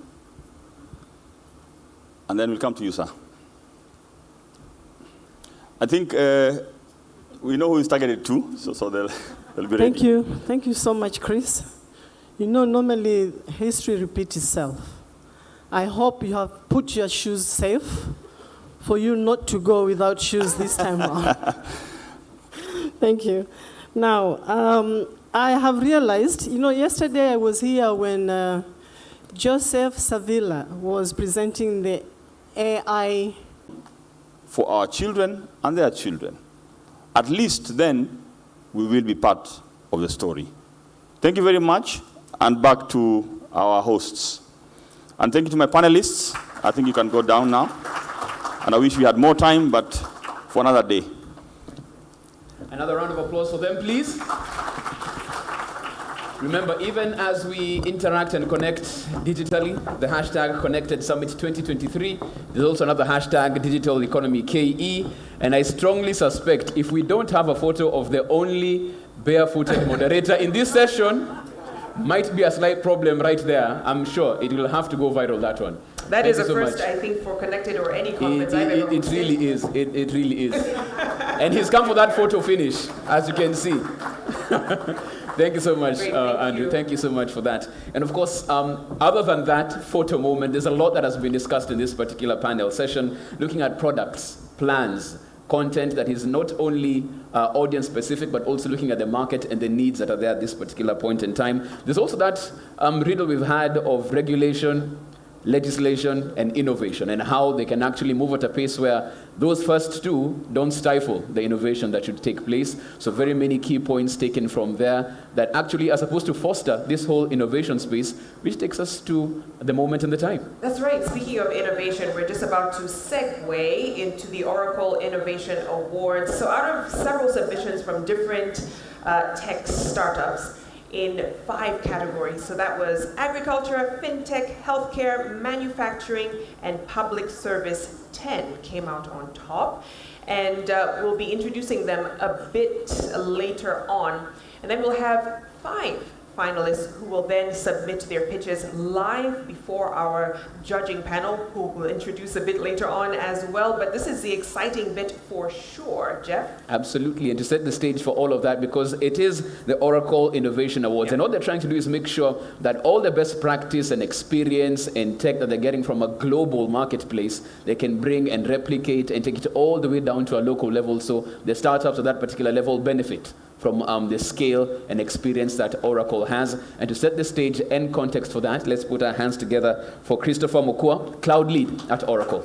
And then we'll come to you, sir. I think we know who is targeted to, so they'll be ready. Thank you. Thank you so much, Chris. Normally history repeats itself. I hope you have put your shoes safe for you not to go without shoes this time around. Thank you. Now, I have realized, yesterday I was here when Joseph Savila was presenting the AI. For our children and their children. At least then, we will be part of the story. Thank you very much, and back to our hosts. And thank you to my panelists. I think you can go down now. And I wish we had more time, but for another day. Another round of applause for them, please. Remember, even as we interact and connect digitally, the hashtag Connected Summit 2023, there's also another hashtag Digital Economy KE, and I strongly suspect if we don't have a photo of the only barefooted moderator in this session, might be a slight problem right there. I'm sure it will have to go viral, that one. That Thank is you a so first, much. I think, for Connected or any conference I've ever It hosted. really is. It really is. And he's come for that photo finish, as you can see. Thank you so much, Great, Andrew. Thank you so much for that. And of course, other than that photo moment, there's a lot that has been discussed in this particular panel session, looking at products, plans, content that is not only audience specific, but also looking at the market and the needs that are there at this particular point in time. There's also that riddle we've had of regulation, legislation, and innovation, and how they can actually move at a pace where those first two don't stifle the innovation that should take place. So very many key points taken from there that actually are supposed to foster this whole innovation space, which takes us to the moment and the time. That's right. Speaking of innovation, we're just about to segue into the Oracle Innovation Awards. So out of several submissions from different tech startups, in 5 categories. So that was agriculture, fintech, healthcare, manufacturing, and public service. 10 came out on top. And we'll be introducing them a bit later on. And then we'll have 5 finalists who will then submit their pitches live before our judging panel, who will introduce a bit later on as well. But this is the exciting bit for sure, Jeff. Absolutely, and to set the stage for all of that, because it is the Oracle Innovation Awards, and what they're trying to do is make sure that all the best practice and experience and tech that they're getting from a global marketplace, they can bring and replicate and take it all the way down to a local level, so the startups at that particular level benefit from the scale and experience that Oracle has. And to set the stage and context for that, let's put our hands together for Christopher Mukua, Cloud Lead at Oracle.